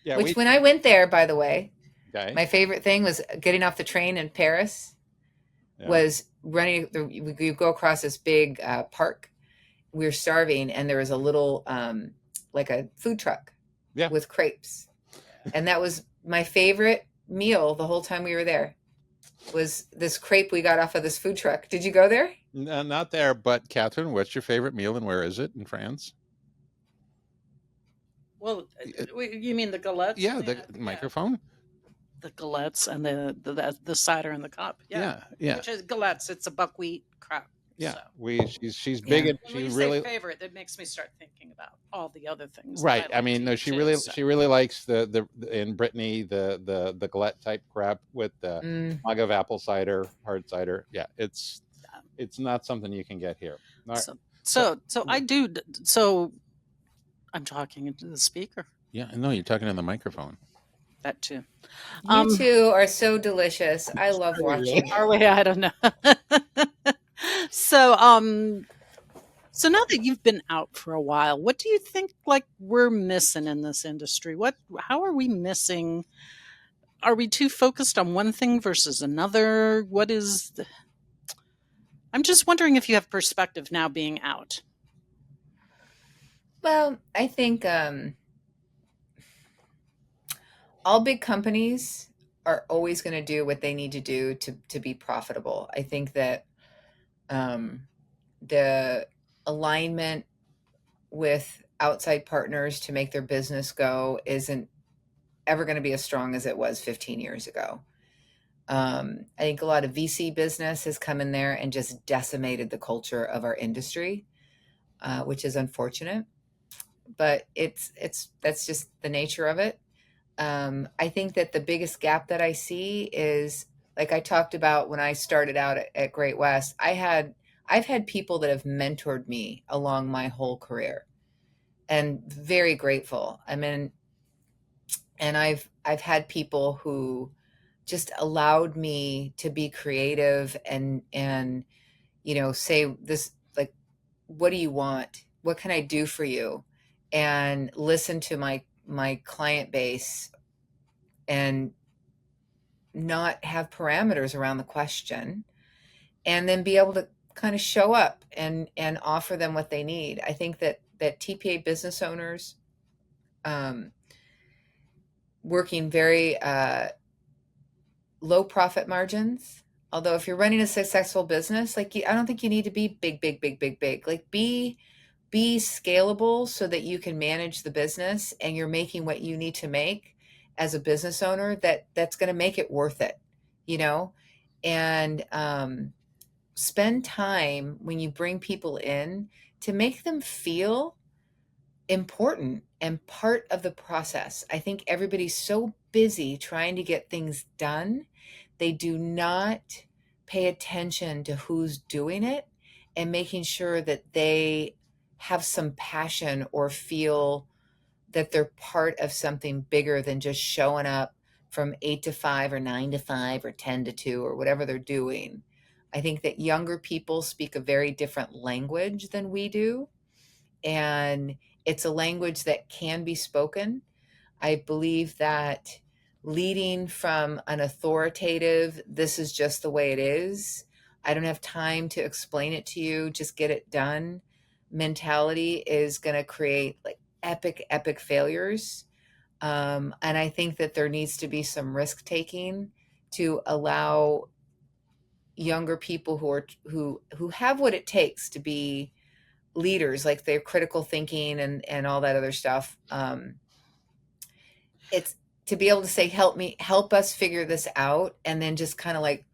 Yeah, Which when I went there, by the way, okay. my favorite thing was getting off the train in Paris. Yeah. Was running. You go across this big park. We were starving, and there was a little like a food truck with crepes, and that was my favorite meal the whole time we were there. Was this crepe we got off of this food truck? Did you go there? No, not there, but Catherine, what's your favorite meal and where is it in France? Well, you mean the galettes? Yeah, the microphone. The galettes and the cider in the cup. Yeah. Which is galettes. It's a buckwheat crap. Yeah, so. she's big and when you really say favorite, that makes me start thinking about all the other things. right. I mean, no, she really likes the in Brittany the galette type crap with the mug of apple cider, hard cider. Yeah, it's not something you can get here. So I do. So I'm talking into the speaker. Yeah, no, you're talking on the microphone. That too. You two are so delicious. I love watching you. Are we? I don't know. So so now that you've been out for a while, what do you think like we're missing in this industry? How are we missing? Are we too focused on one thing versus another? I'm just wondering if you have perspective now being out. Well, I think all big companies are always going to do what they need to do to be profitable. I think that the alignment with outside partners to make their business go isn't ever going to be as strong as it was 15 years ago. I think a lot of VC business has come in there and just decimated the culture of our industry, which is unfortunate, but that's just the nature of it. I think that the biggest gap that I see is, like I talked about when I started out at Great West, I've had people that have mentored me along my whole career, and very grateful. I mean, and I've had people who just allowed me to be creative and say this, like, what do you want? What can I do for you? And listen to my client base and not have parameters around the question, and then be able to kind of show up and offer them what they need. I think that TPA business owners working very low profit margins. Although if you're running a successful business, like I don't think you need to be big. Like be scalable so that you can manage the business and you're making what you need to make as a business owner that's going to make it worth it, and spend time when you bring people in to make them feel important and part of the process. I think everybody's so busy trying to get things done, they do not pay attention to who's doing it and making sure that they have some passion or feel that they're part of something bigger than just showing up from 8 to 5 or 9 to 5 or 10 to 2 or whatever they're doing. I think that younger people speak a very different language than we do, and it's a language that can be spoken. I believe that leading from an authoritative, this is just the way it is, I don't have time to explain it to you, just get it done mentality is going to create like epic failures. And I think that there needs to be some risk taking to allow younger people who have what it takes to be leaders, like their critical thinking and all that other stuff. It's to be able to say, help us figure this out. And then just kind of like,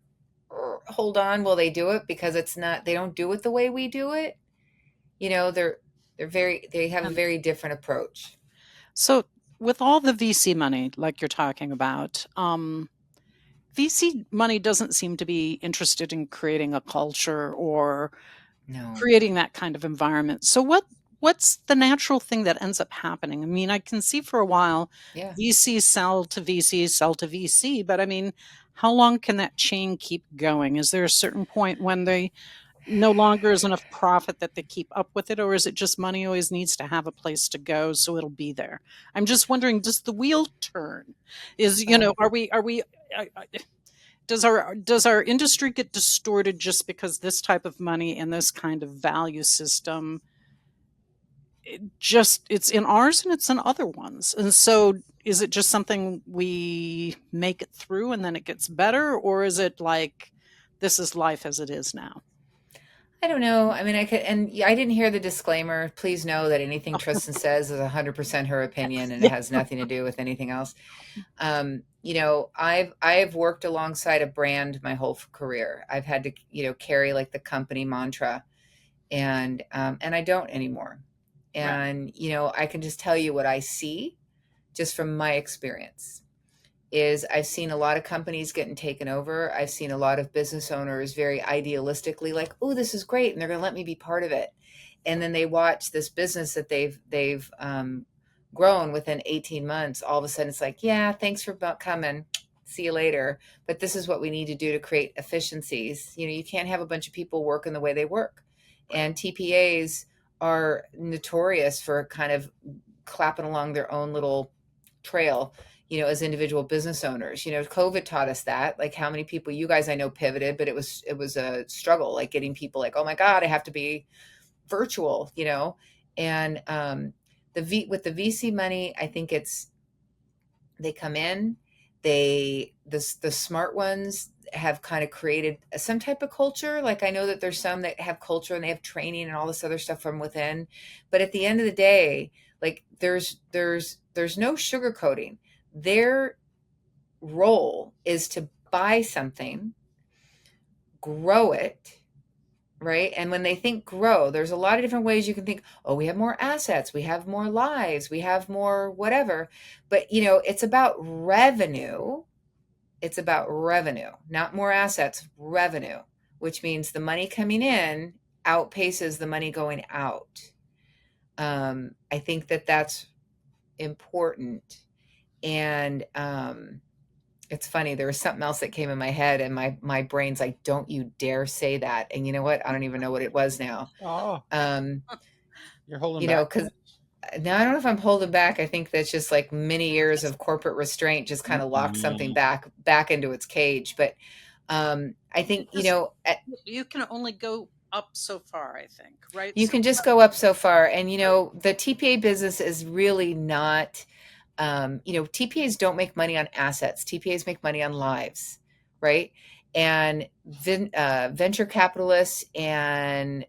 hold on while they do it, because they don't do it the way we do it. They have a very different approach. So with all the VC money, like you're talking about, VC money doesn't seem to be interested in creating a culture or creating that kind of environment. So what's the natural thing that ends up happening? I mean, I can see for a while, VC sell to VC, but I mean, how long can that chain keep going? Is there a certain point when they no longer is enough profit that they keep up with it, or is it just money always needs to have a place to go, so it'll be there? I'm just wondering, does the wheel turn? Are we does our industry get distorted just because this type of money and this kind of value system, it's in ours and it's in other ones? And so is it just something we make it through and then it gets better, or is it like this is life as it is now? I don't know. I mean, I could, and I didn't hear the disclaimer. Please know that anything Tristan says is 100% her opinion, and it Yeah. has nothing to do with anything else. I've worked alongside a brand my whole career. I've had to, carry like the company mantra, and I don't anymore. Right. And I can just tell you what I see, just from my experience. Is I've seen a lot of companies getting taken over. I've seen a lot of business owners very idealistically like, oh, this is great, and they're going to let me be part of it. And then they watch this business that they've grown within 18 months. All of a sudden, it's like, yeah, thanks for coming. See you later. But this is what we need to do to create efficiencies. You can't have a bunch of people working the way they work. And TPAs are notorious for kind of clapping along their own little trail, as individual business owners. COVID taught us that, like how many people you guys I know pivoted, but it was a struggle, like getting people like, oh my God, I have to be virtual, and with the VC money, I think they come in, the smart ones have kind of created some type of culture. Like I know that there's some that have culture and they have training and all this other stuff from within. But at the end of the day, like there's no sugarcoating. Their role is to buy something, grow it, right? And when they think grow, there's a lot of different ways you can think, oh, we have more assets, we have more lives, we have more whatever. But, it's about revenue. It's about revenue, not more assets, revenue, which means the money coming in outpaces the money going out. I think that that's important. And it's funny, there was something else that came in my head, and my brain's like, don't you dare say that. And you know what? I don't even know what it was now. Oh, Um, you're holding back. because now I don't know if I'm holding back. I think that's just like many years of corporate restraint just kind of locked something back into its cage. But I think, You can only go up so far, I think, right? you can just go up so far. And, the TPA business is really not, TPAs don't make money on assets. TPAs make money on lives, right? And venture capitalists and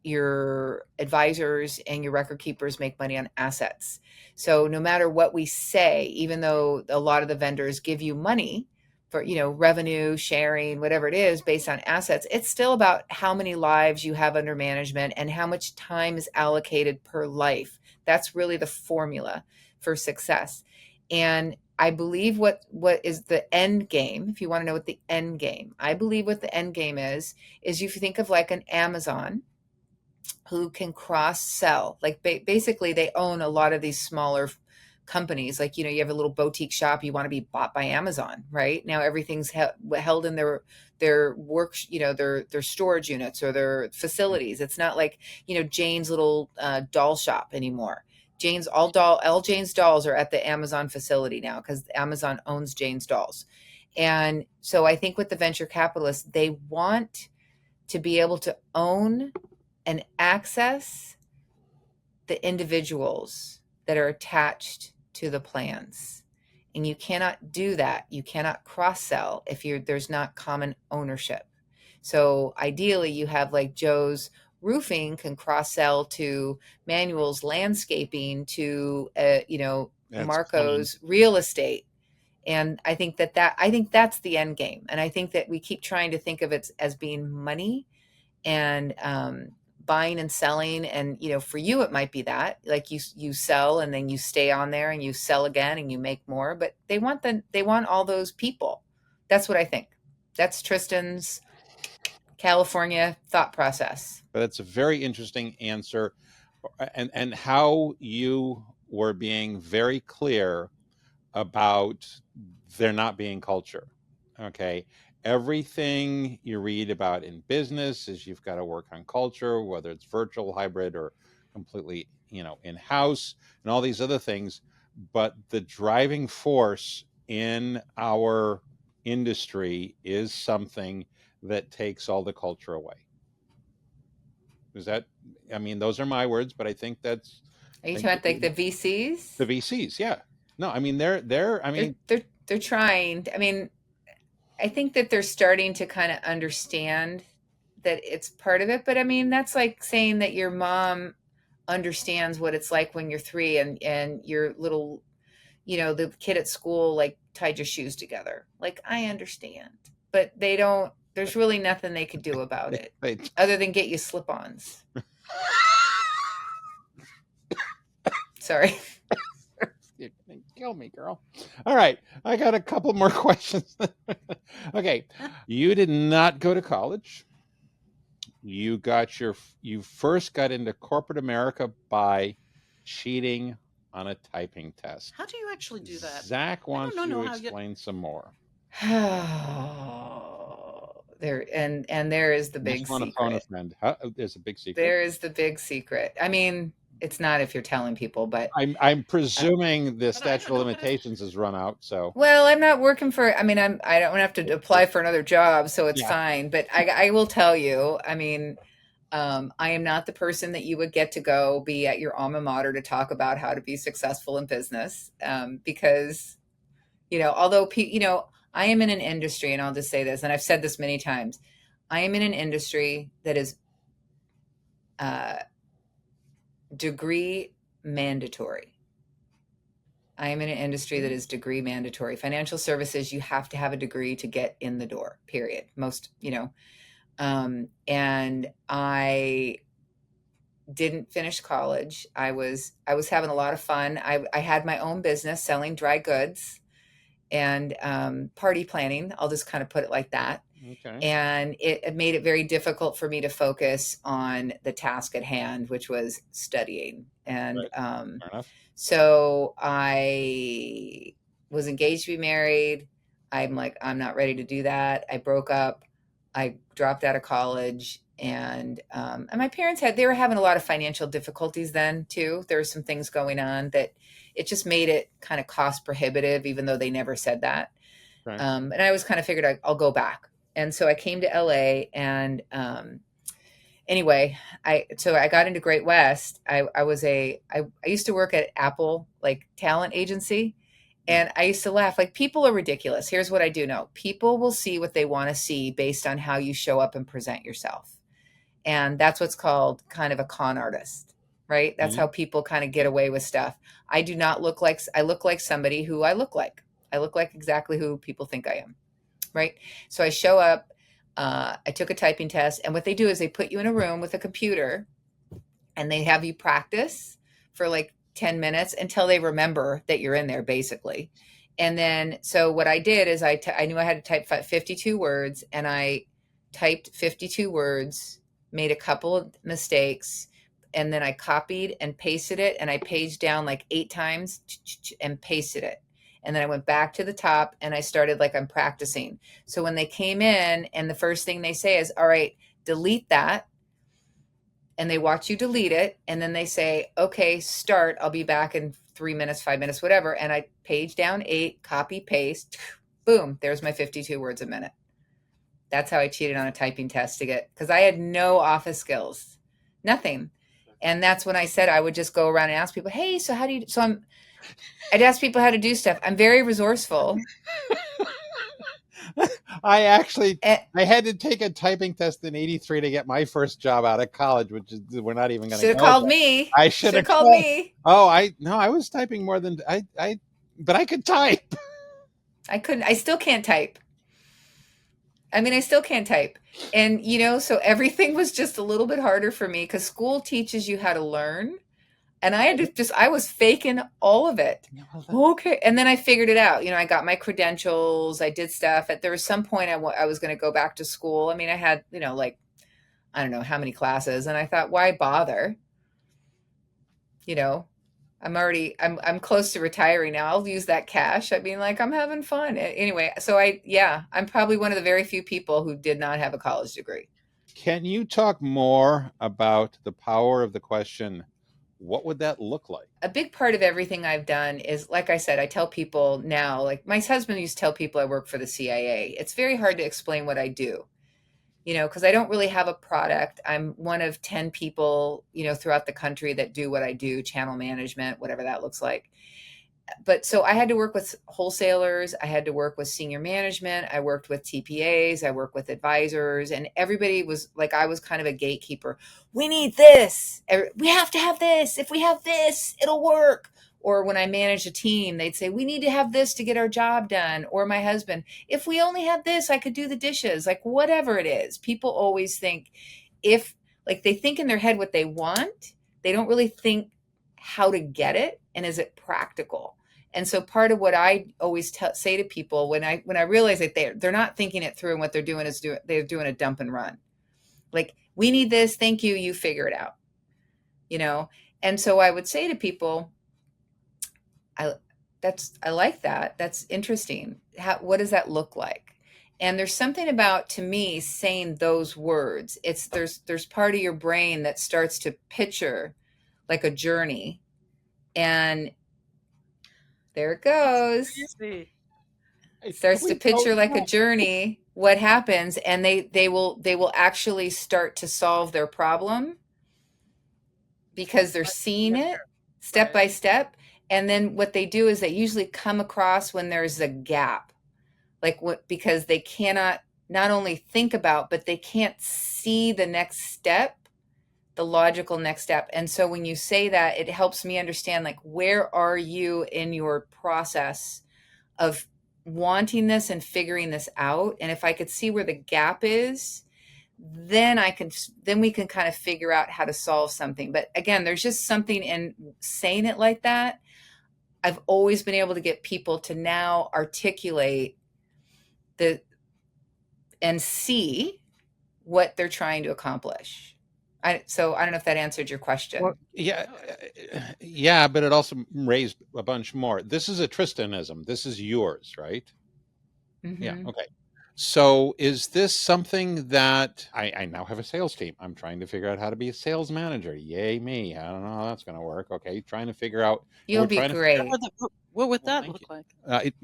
your advisors and your record keepers make money on assets. So no matter what we say, even though a lot of the vendors give you money for, revenue sharing, whatever it is based on assets, it's still about how many lives you have under management and how much time is allocated per life. That's really the formula for success. And I believe what is the end game, if you want to know what the end game, I believe what the end game is if you think of like an Amazon who can cross sell. Like basically they own a lot of these smaller companies. Like, you have a little boutique shop, you want to be bought by Amazon, right? Now everything's held in their work, their storage units or their facilities. It's not like, Jane's little doll shop anymore. All Jane's dolls are at the Amazon facility now because Amazon owns Jane's dolls. And so I think with the venture capitalists, they want to be able to own and access the individuals that are attached to the plans. And you cannot do that. You cannot cross sell if there's not common ownership. So ideally you have like Joe's roofing can cross sell to Manuel's landscaping to Marco's real estate. And I think that's the end game. And I think that we keep trying to think of it as being money and buying and selling. And for you it might be that like you sell and then you stay on there and you sell again and you make more. But they want all those people. That's what I think. That's Tristan's California thought process. But it's a very interesting answer, and how you were being very clear about there not being culture. Okay. everything you read about in business is you've got to work on culture, whether it's virtual, hybrid, or completely, in-house, and all these other things. But the driving force in our industry is something that takes all the culture away. Is that, I mean, those are my words, but I think that's, Are you I talking think about like the VCs? the VCs, yeah. No, I mean, they're, I mean, They're trying. I mean, I think that they're starting to kind of understand that it's part of it. But I mean, that's like saying that your mom understands what it's like when you're 3 and your little, the kid at school like tied your shoes together. Like, I understand, but they don't. There's really nothing they could do about it they, other than get you slip-ons. Sorry. you're gonna kill me, girl. All right, I got a couple more questions. Okay, you did not go to college. You first got into corporate America by cheating on a typing test. How do you actually do that? Zach wants you to how you- explain some more. There is the I big just want to phone a secret. friend. There's a big secret. There is the big secret. I mean, it's not if you're telling people, but I'm presuming the statute of limitations has run out. So well, I'm not working for. I mean, I don't have to apply for another job, so it's yeah, fine. But I will tell you. I mean, I am not the person that you would get to go be at your alma mater to talk about how to be successful in business, because although I am in an industry, and I'll just say this, and I've said this many times, I am in an industry that is degree mandatory. I am in an industry that is degree mandatory. Financial services, you have to have a degree to get in the door, period. Most, and I didn't finish college. I was having a lot of fun. I had my own business selling dry goods and party planning. I'll just kind of put it like that. okay. And it made it very difficult for me to focus on the task at hand, which was studying. And Fair enough. so I was engaged to be married. I'm like, I'm not ready to do that. I broke up. I dropped out of college. And my parents they were having a lot of financial difficulties then too. There were some things going on that it just made it kind of cost prohibitive, even though they never said that. Okay. And I always kind of figured I'll go back. And so I came to LA and anyway, I got into Great West. I used to work at Ouple, like talent agency. And I used to laugh, like, people are ridiculous. Here's what I do know. People will see what they want to see based on how you show up and present yourself. And that's what's called kind of a con artist, right? That's how people kind of get away with stuff. I do not look like, I look like somebody who I look like. I look like exactly who people think I am, right? So I show up, I took a typing test, and what they do is they put you in a room with a computer and they have you practice for like 10 minutes until they remember that you're in there, basically. And then, so what I did is I knew I had to type 52 words, and I typed 52 words, made a couple of mistakes, and then I copied and pasted it, and I paged down like 8 times and pasted it. And then I went back to the top and I started like I'm practicing. So when they came in and the first thing they say is, all right, delete that. And they watch you delete it. And then they say, okay, start. I'll be back in 3 minutes, 5 minutes, whatever. And I page down 8, copy, paste, boom, there's my 52 words a minute. That's how I cheated on a typing test because I had no office skills, nothing. And that's when I said I would just go around and ask people, hey, so how do you, I'd ask people how to do stuff. I'm very resourceful. I had to take a typing test in '83 to get my first job out of college, which is we're not even going to. Should have called me. I should have called me. Oh, I was typing more than but I could type. I couldn't. I still can't type. I mean, I still can't type. And, so everything was just a little bit harder for me because school teaches you how to learn. And I had to I was faking all of it. Okay. And then I figured it out. I got my credentials. I did stuff. There was some point I was going to go back to school. I mean, I had, like, I don't know how many classes. And I thought, why bother? I'm close to retiring now. I'll use that cash. I mean, like, I'm having fun. Anyway, so I'm probably one of the very few people who did not have a college degree. Can you talk more about the power of the question, what would that look like? A big part of everything I've done is, like I said, I tell people now, like my husband used to tell people I work for the CIA. It's very hard to explain what I do, because I don't really have a product. I'm one of 10 people, throughout the country that do what I do, channel management, whatever that looks like. But so I had to work with wholesalers, I had to work with senior management, I worked with TPAs, I worked with advisors, and everybody was like, I was kind of a gatekeeper. We need this. We have to have this. If we have this, it'll work. Or when I managed a team, they'd say, we need to have this to get our job done. Or my husband, if we only had this, I could do the dishes. Like, whatever it is. People always think they think in their head what they want. They don't really think how to get it and is it practical. And so part of what I always say to people when I realize that they're not thinking it through, and what they're doing is they're doing a dump and run. Like, we need this, thank you, you figure it out. And so I would say to people, I like that. That's interesting. What does that look like? And there's something about, to me, saying those words. There's part of your brain that starts to picture like a journey, and there it goes. Starts to picture like a journey, what happens, and they will actually start to solve their problem because they're seeing it step by step. And then what they do is they usually come across when there's a gap, because they cannot not only think about, but they can't see the next step, the logical next step. And so when you say that, it helps me understand, like, where are you in your process of wanting this and figuring this out? And if I could see where the gap is, then we can kind of figure out how to solve something. But again, there's just something in saying it like that. I've always been able to get people to now articulate and see what they're trying to accomplish. So I don't know if that answered your question. Well, yeah, but it also raised a bunch more. This is a Tristanism. This is yours, right? Mm-hmm. Yeah. Okay. So is this something that I now have a sales team? I'm trying to figure out how to be a sales manager. Yay me. I don't know how that's going to work. Okay. Trying to figure out. You'll be great. What would that look like?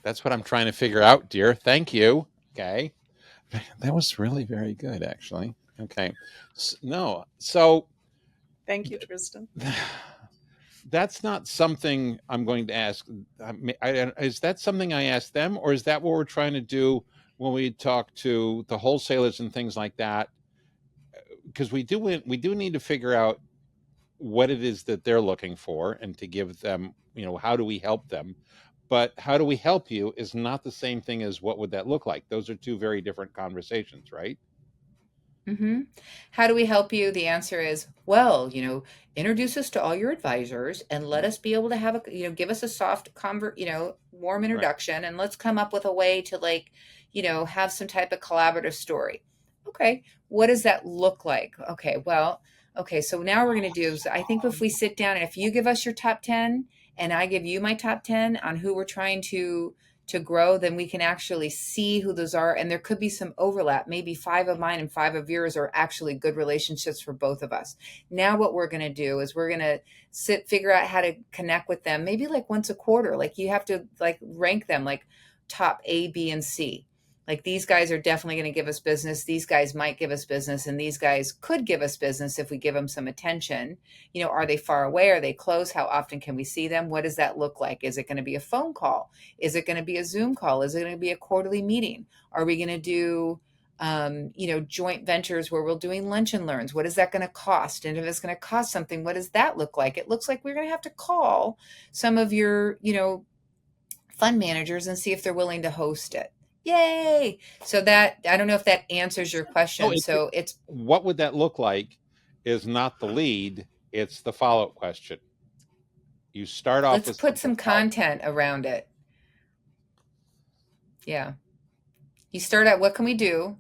That's what I'm trying to figure out, dear. Thank you. Okay. That was really very good, actually. Okay. No. So thank you, Tristan. That's not something I'm going to ask. Is that something I ask them, or is that what we're trying to do when we talk to the wholesalers and things like that? Because we do need to figure out what it is that they're looking for and to give them, how do we help them? But how do we help you is not the same thing as what would that look like. Those are two very different conversations, right? Mm-hmm. How do we help you? The answer is, well, introduce us to all your advisors and let us be able to have give us a soft warm introduction, right, and let's come up with a way to have some type of collaborative story. Okay. What does that look like? Okay. Well, okay. So now we're going to do, I think if we sit down and if you give us your top 10 and I give you my top 10 on who we're trying to grow, then we can actually see who those are. And there could be some overlap. Maybe 5 of mine and 5 of yours are actually good relationships for both of us. Now what we're going to do is we're going to figure out how to connect with them, maybe like once a quarter. Like, you have to rank them like top A, B, and C. Like, these guys are definitely going to give us business. These guys might give us business. And these guys could give us business if we give them some attention. Are they far away? Are they close? How often can we see them? What does that look like? Is it going to be a phone call? Is it going to be a Zoom call? Is it going to be a quarterly meeting? Are we going to do, joint ventures where we're doing lunch and learns? What is that going to cost? And if it's going to cost something, what does that look like? It looks like we're going to have to call some of your, fund managers and see if they're willing to host it. Yay. So that, I don't know if that answers your question. No, it's what would that look like is not the lead. It's the follow-up question. You start off Let's put some content around it. Yeah. You start out, what can we do?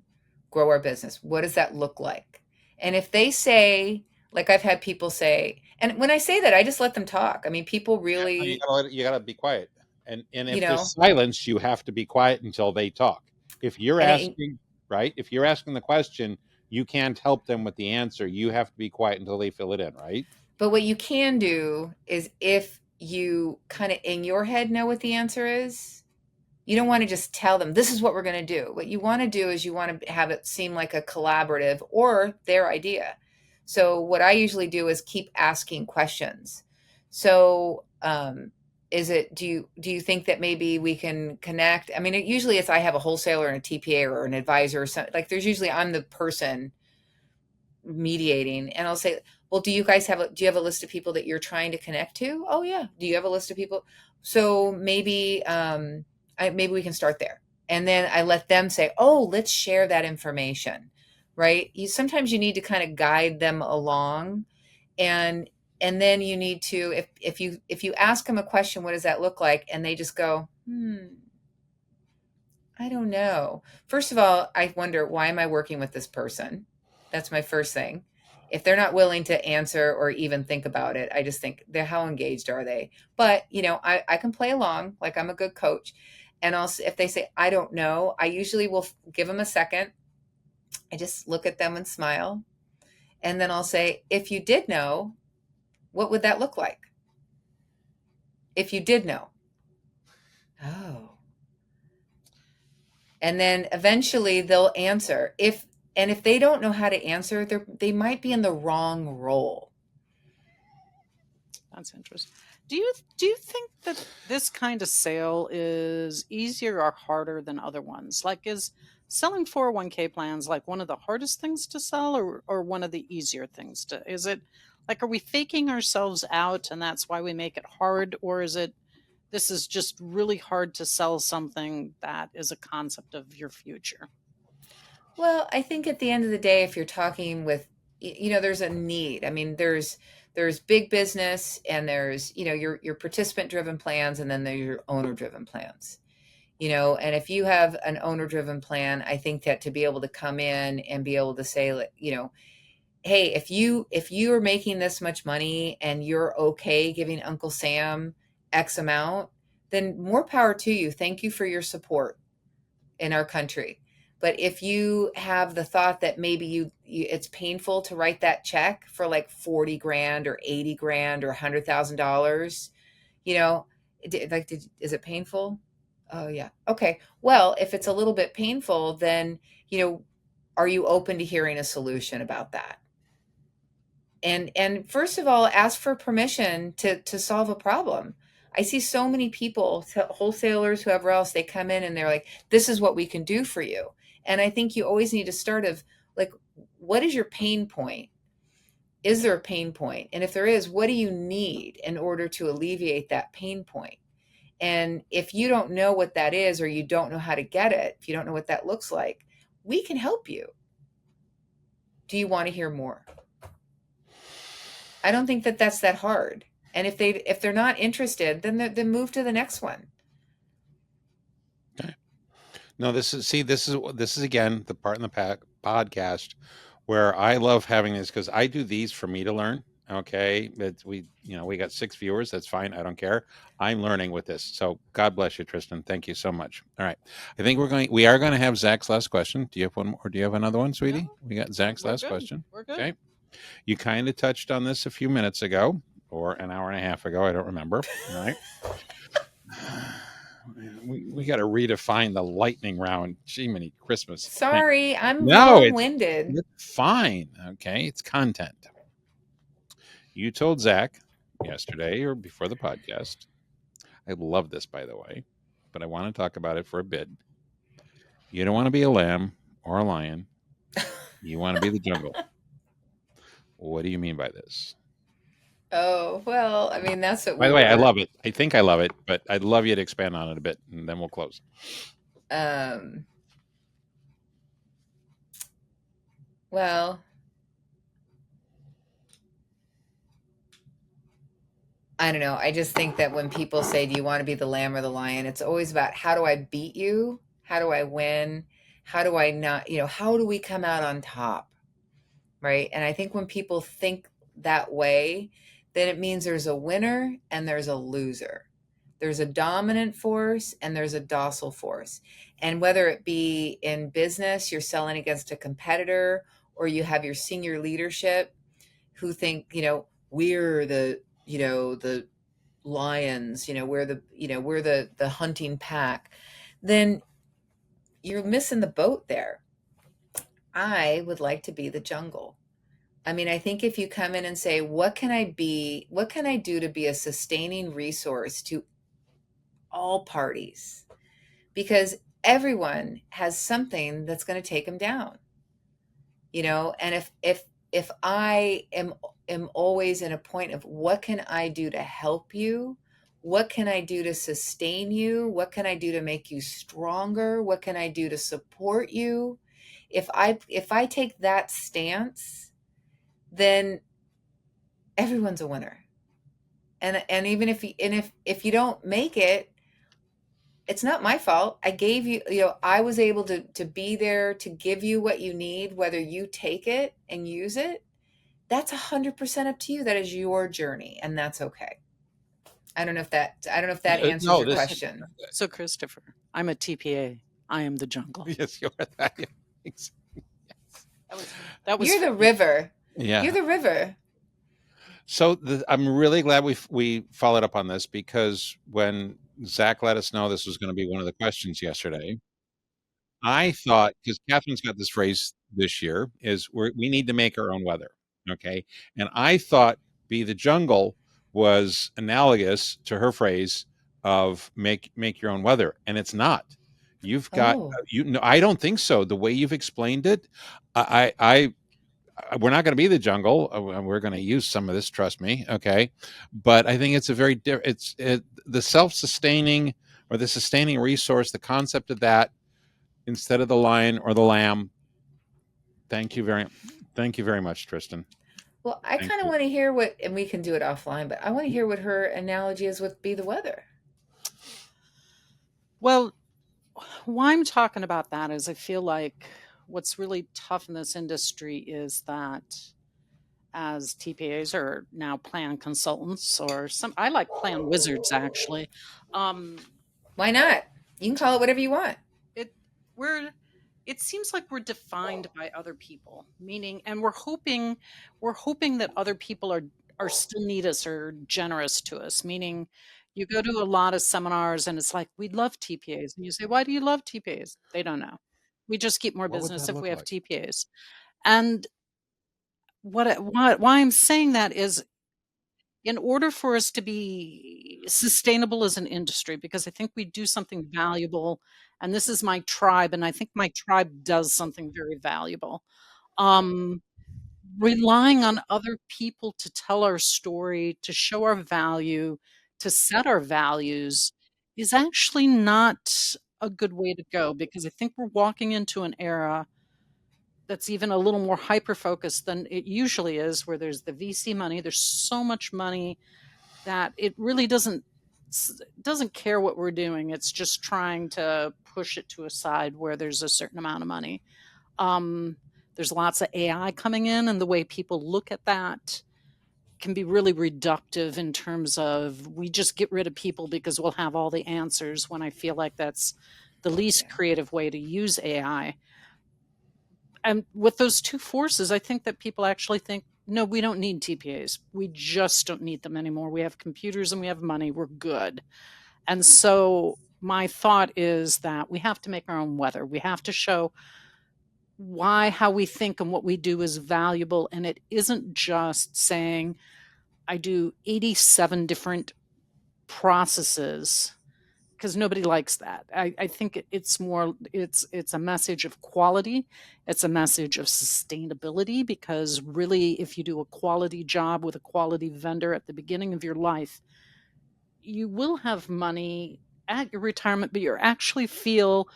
Grow our business. What does that look like? And if they say, Like I've had people say, and when I say that, I just let them talk. I mean, people really, You gotta be quiet. And you if there's know, silence, you have to be quiet until they talk. If you're and it, asking, right? If you're asking the question, you can't help them with the answer. You have to be quiet until they fill it in, right? but what you can do is if you kind of in your head know what the answer is, you don't want to just tell them this is what we're going to do. What you want to do is you want to have it seem like a collaborative or their idea. So what I usually do is keep asking questions. So is it do you think that maybe we can connect? I mean, usually it's I have a wholesaler and a TPA or an advisor or something. Like there's usually I'm the person mediating, and I'll say, well, do you guys do you have a list of people that you're trying to connect to? Oh yeah. Do you have a list of people? So maybe maybe we can start there. And then I let them say, oh, let's share that information. Right. Sometimes you need to kind of guide them along, and then you need to, if you ask them a question, what does that look like? And they just go, I don't know. First of all, I wonder, why am I working with this person? That's my first thing. If they're not willing to answer or even think about it, I just think they're, how engaged are they? But, I can play along like I'm a good coach. And also, if they say, I don't know, I usually will give them a second. I just look at them and smile. And then I'll say, if you did know, what would that look like? If you did know. Oh. And then eventually they'll answer. If they don't know how to answer, they might be in the wrong role. That's interesting. Do you think that this kind of sale is easier or harder than other ones? Like, is selling 401k plans like one of the hardest things to sell, or one of the easier things to? Is it like, are we faking ourselves out and that's why we make it hard, or is it this is just really hard to sell something that is a concept of your future? Well, I think at the end of the day, if you're talking with, there's a need. I mean, there's big business, and there's, your participant driven plans, and then there's your owner driven plans. And if you have an owner driven plan, I think that to be able to come in and be able to say, like, hey, if you are making this much money and you're okay giving Uncle Sam X amount, then more power to you. Thank you for your support in our country. But if you have the thought that maybe it's painful to write that check for like 40 grand or 80 grand or $100,000, is it painful? Oh yeah. Okay. Well, if it's a little bit painful, then, are you open to hearing a solution about that? And first of all, ask for permission to solve a problem. I see so many people, wholesalers, whoever else, they come in and they're like, this is what we can do for you. And I think you always need to start of like, what is your pain point? Is there a pain point? And if there is, what do you need in order to alleviate that pain point? And if you don't know what that is, or you don't know how to get it, if you don't know what that looks like, we can help you. Do you want to hear more? I don't think that that's that hard. And if they're not interested, then move to the next one. Okay. No, this is again the part in the podcast where I love having this, because I do these for me to learn. Okay, we got 6 viewers. That's fine. I don't care. I'm learning with this. So God bless you, Tristan. Thank you so much. All right, I think we are going to have Zach's last question. Do you have one more? Or do you have another one, sweetie? No, we got Zach's last good. question. We're good. Okay, you kind of touched on this a few minutes ago, or an hour and a half ago. I don't remember. All right. We got to redefine the lightning round. Gee, many Christmas. Sorry, I'm No, long-winded. it's fine. Okay, it's content. You told Zach yesterday or before the podcast. I love this, by the way, but I want to talk about it for a bit. You don't want to be a lamb or a lion. You want to be the jungle. What do you mean by this? Oh, well, I mean, that's what By we the way, I were. love it. I think I love it, but I'd love you to expand on it a bit, and then we'll close. Well, I don't know. I just think that when people say, do you want to be the lamb or the lion? It's always about, how do I beat you? How do I win? How do I not, how do we come out on top? Right. And I think when people think that way, then it means there's a winner and there's a loser. There's a dominant force and there's a docile force. And whether it be in business, you're selling against a competitor, or you have your senior leadership who think, we're the lions, we're the hunting pack, then you're missing the boat there. I would like to be the jungle. I mean, I think if you come in and say, what can I be? What can I do to be a sustaining resource to all parties? Because everyone has something that's going to take them down, and if I am always in a point of what can I do to help you? What can I do to sustain you? What can I do to make you stronger? What can I do to support you? If I take that stance, then everyone's a winner. And even if you don't make it, it's not my fault. I gave you, I was able to be there to give you what you need, whether you take it and use it. That's 100% up to you. That is your journey, and that's okay. I don't know if that answers No, your this question. So, Christopher, I'm a TPA. I am the jungle. yes, you are that. That was You're the river. Yeah. You're the river. So I'm really glad we followed up on this, because when Zach let us know this was going to be one of the questions yesterday, I thought, because Catherine's got this phrase this year, is we need to make our own weather. Okay. And I thought be the jungle was analogous to her phrase of make your own weather. And it's not. You've got, Oh, I don't think so. The way you've explained it, we're not going to be the jungle. We're going to use some of this, trust me. Okay. But I think it's a very the self-sustaining, or the sustaining resource, the concept of that, instead of the lion or the lamb. Thank you very much, Tristan. well, I Thank kind of you. want to hear and we can do it offline, but I want to hear what her analogy is with be the weather. Well, why I'm talking about that is I feel like what's really tough in this industry is that as TPAs, or now plan consultants, or I like plan wizards actually. Why not? You can call it whatever you want. It we're it seems like we're defined by other people, meaning, and we're hoping that other people are still need us or generous to us, meaning you go to a lot of seminars and it's like, we love TPAs. And you say, why do you love TPAs? They don't know. We just keep more What would business that if we look have like? TPAs. And why I'm saying that is, in order for us to be sustainable as an industry, because I think we do something valuable, and this is my tribe, and I think my tribe does something very valuable. Um, Relying on other people to tell our story, to show our value, to set our values is actually not a good way to go, because I think we're walking into an era that's even a little more hyper focused than it usually is, where there's the VC money, there's so much money that it really doesn't care what we're doing. It's just trying to push it to a side where there's a certain amount of money. There's lots of AI coming in, and the way people look at that can be really reductive in terms of, we just get rid of people because we'll have all the answers, when I feel like that's the least Yeah. creative way to use AI. And with those two forces, I think that people actually think, no, we don't need TPAs. We just don't need them anymore. We have computers and we have money. We're good. And so my thought is that we have to make our own weather. We have to show how we think and what we do is valuable. And it isn't just saying, I do 87 different processes, because nobody likes that. I think it's a message of quality. It's a message of sustainability, because really, if you do a quality job with a quality vendor at the beginning of your life, you will have money at your retirement, but you actually feel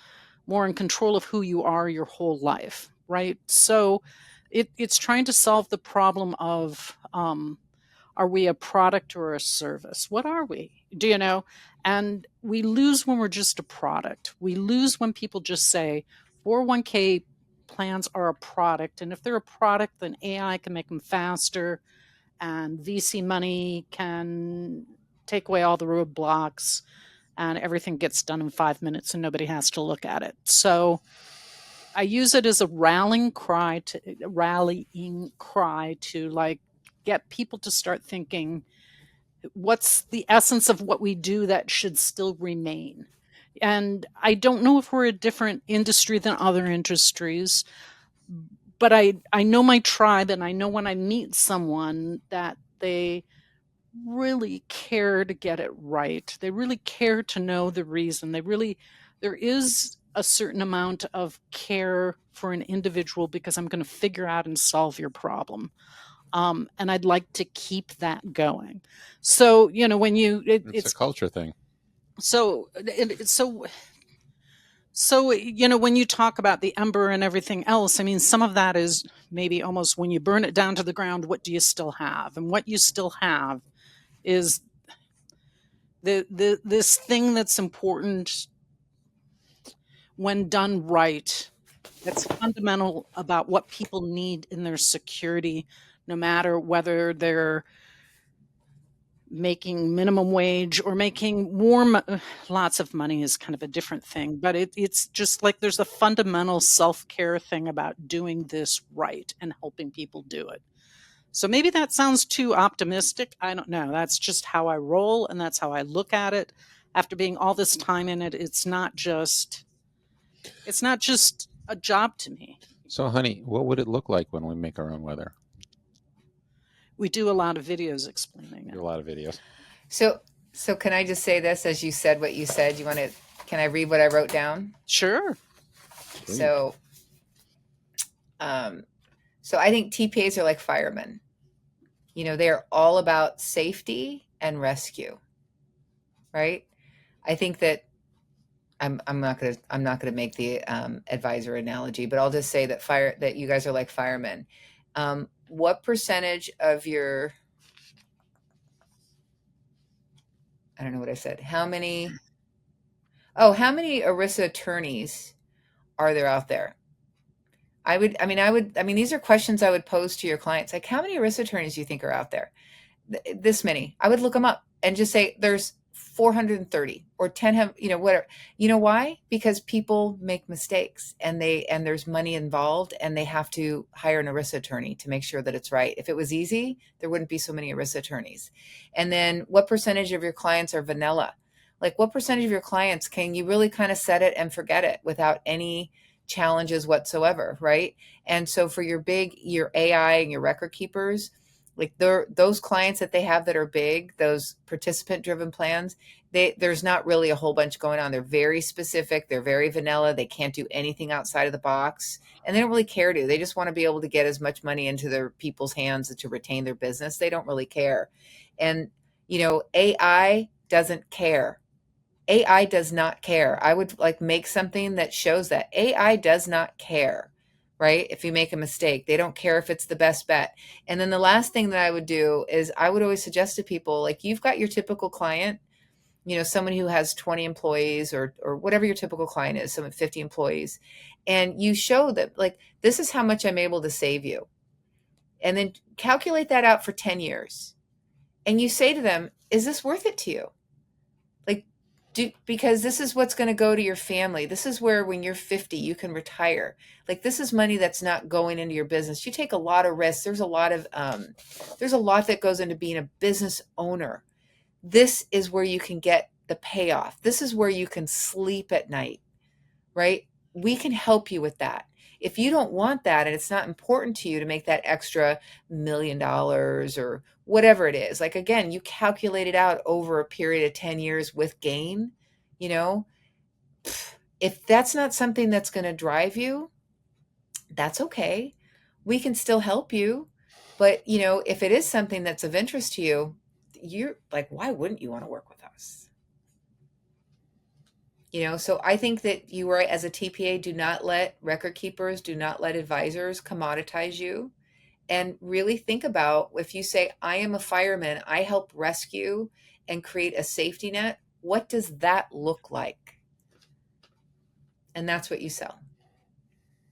more in control of who you are your whole life, right? So it's trying to solve the problem of, are we a product or a service? What are we? Do you know? And we lose when we're just a product. We lose when people just say 401k plans are a product. And if they're a product, then AI can make them faster and VC money can take away all the roadblocks and everything gets done in 5 minutes and nobody has to look at it. So I use it as a rallying cry to like get people to start thinking, what's the essence of what we do that should still remain? And I don't know if we're a different industry than other industries, but I know my tribe, and I know when I meet someone that they really care to get it right. They really care to know the reason. There is a certain amount of care for an individual because I'm going to figure out and solve your problem. And I'd like to keep that going. So, when It's a culture thing. So when you talk about the ember and everything else, I mean, some of that is maybe almost when you burn it down to the ground, what do you still have? And what you still have is this thing that's important when done right, that's fundamental about what people need in their security, no matter whether they're making minimum wage or making more. Lots of money is kind of a different thing, but it's just like there's a fundamental self-care thing about doing this right and helping people do it. So maybe that sounds too optimistic. I don't know. That's just how I roll, and that's how I look at it. After being all this time in it, it's not just a job to me. So, honey, what would it look like when we make our own weather? We do a lot of videos explaining it. Do a lot of videos. So can I just say this as you said what you said? Can I read what I wrote down? Sure. Please. So I think TPAs are like firemen. They're all about safety and rescue, right? I think that I'm not gonna make the advisor analogy, but I'll just say that you guys are like firemen. What percentage of your, I don't know what I said. How many ERISA attorneys are there out there? These are questions I would pose to your clients. Like, how many ERISA attorneys do you think are out there? This many. I would look them up and just say there's 430 or 10 have, whatever. You know why? Because people make mistakes and there's money involved and they have to hire an ERISA attorney to make sure that it's right. If it was easy, there wouldn't be so many ERISA attorneys. And then what percentage of your clients are vanilla? Like, what percentage of your clients can you really kind of set it and forget it without any challenges whatsoever, right? And so for your AI and your record keepers, like those clients that they have that are big, those participant driven plans, there's not really a whole bunch going on. They're very specific. They're very vanilla. They can't do anything outside of the box, and they don't really care to. They just want to be able to get as much money into their people's hands to retain their business. They don't really care. And, AI doesn't care. AI does not care. I would make something that shows that AI does not care. Right? If you make a mistake, they don't care if it's the best bet. And then the last thing that I would do is I would always suggest to people, like, you've got your typical client, someone who has 20 employees or whatever your typical client is, someone 50 employees, and you show that, like, this is how much I'm able to save you. And then calculate that out for 10 years. And you say to them, is this worth it to you? Because this is what's going to go to your family. This is where when you're 50, you can retire. Like, this is money that's not going into your business. You take a lot of risks. There's a lot that goes into being a business owner. This is where you can get the payoff. This is where you can sleep at night, right? We can help you with that. If you don't want that and it's not important to you to make that extra $1 million or whatever it is, like, again, you calculate it out over a period of 10 years with gain, if that's not something that's going to drive you, that's okay. We can still help you. But, if it is something that's of interest to you, you're like, why wouldn't you want to work with us? So I think that you are, as a TPA, do not let record keepers, do not let advisors commoditize you. And really think about, if you say, I am a fireman, I help rescue and create a safety net, what does that look like? And that's what you sell.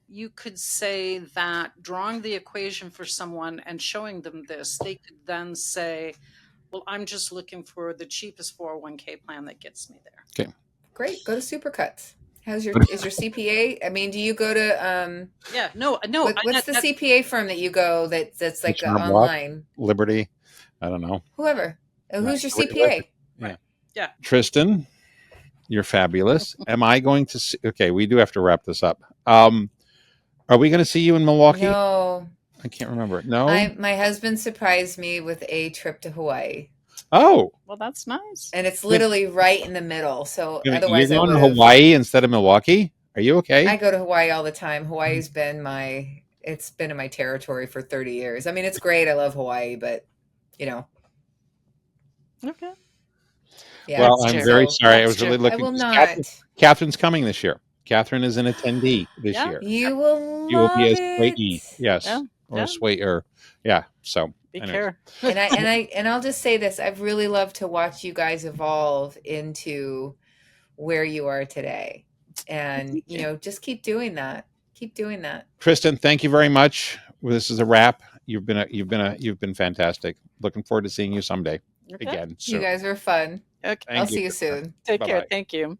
you could say that drawing the equation for someone and showing them this, they could then say, well, I'm just looking for the cheapest 401k plan that gets me there. Okay. Great. Go to Supercuts. Is your CPA? I mean, do you go to Yeah, no. what's the CPA firm that you go that's like online? Liberty. I don't know. Whoever. Who's your CPA? Yeah. Yeah. Tristan, you're fabulous. Am I going to see? Okay, we do have to wrap this up. Are we going to see you in Milwaukee? No. I can't remember. No. My husband surprised me with a trip to Hawaii. Oh. Well, that's nice. And it's literally right in the middle. So Otherwise, you're going to Hawaii instead of Milwaukee? Are you okay? I go to Hawaii all the time. Hawaii's been it's been in my territory for 30 years. I mean, it's great. I love Hawaii, but you know. Okay. Yeah, well, I'm very sorry. I was really looking. I will not. Catherine's coming this year. Catherine is an attendee this year. You will love You will be a it. swayee. Yes. Yeah. Or a sway or yeah. So be care. and I'll just say this. I've really loved to watch you guys evolve into where you are today. And you know, just keep doing that. Keep doing that. Tristan, thank you very much. This is a wrap. You've been fantastic. Looking forward to seeing you someday again. You guys were fun. Okay. I'll see you soon. Take care. Thank you.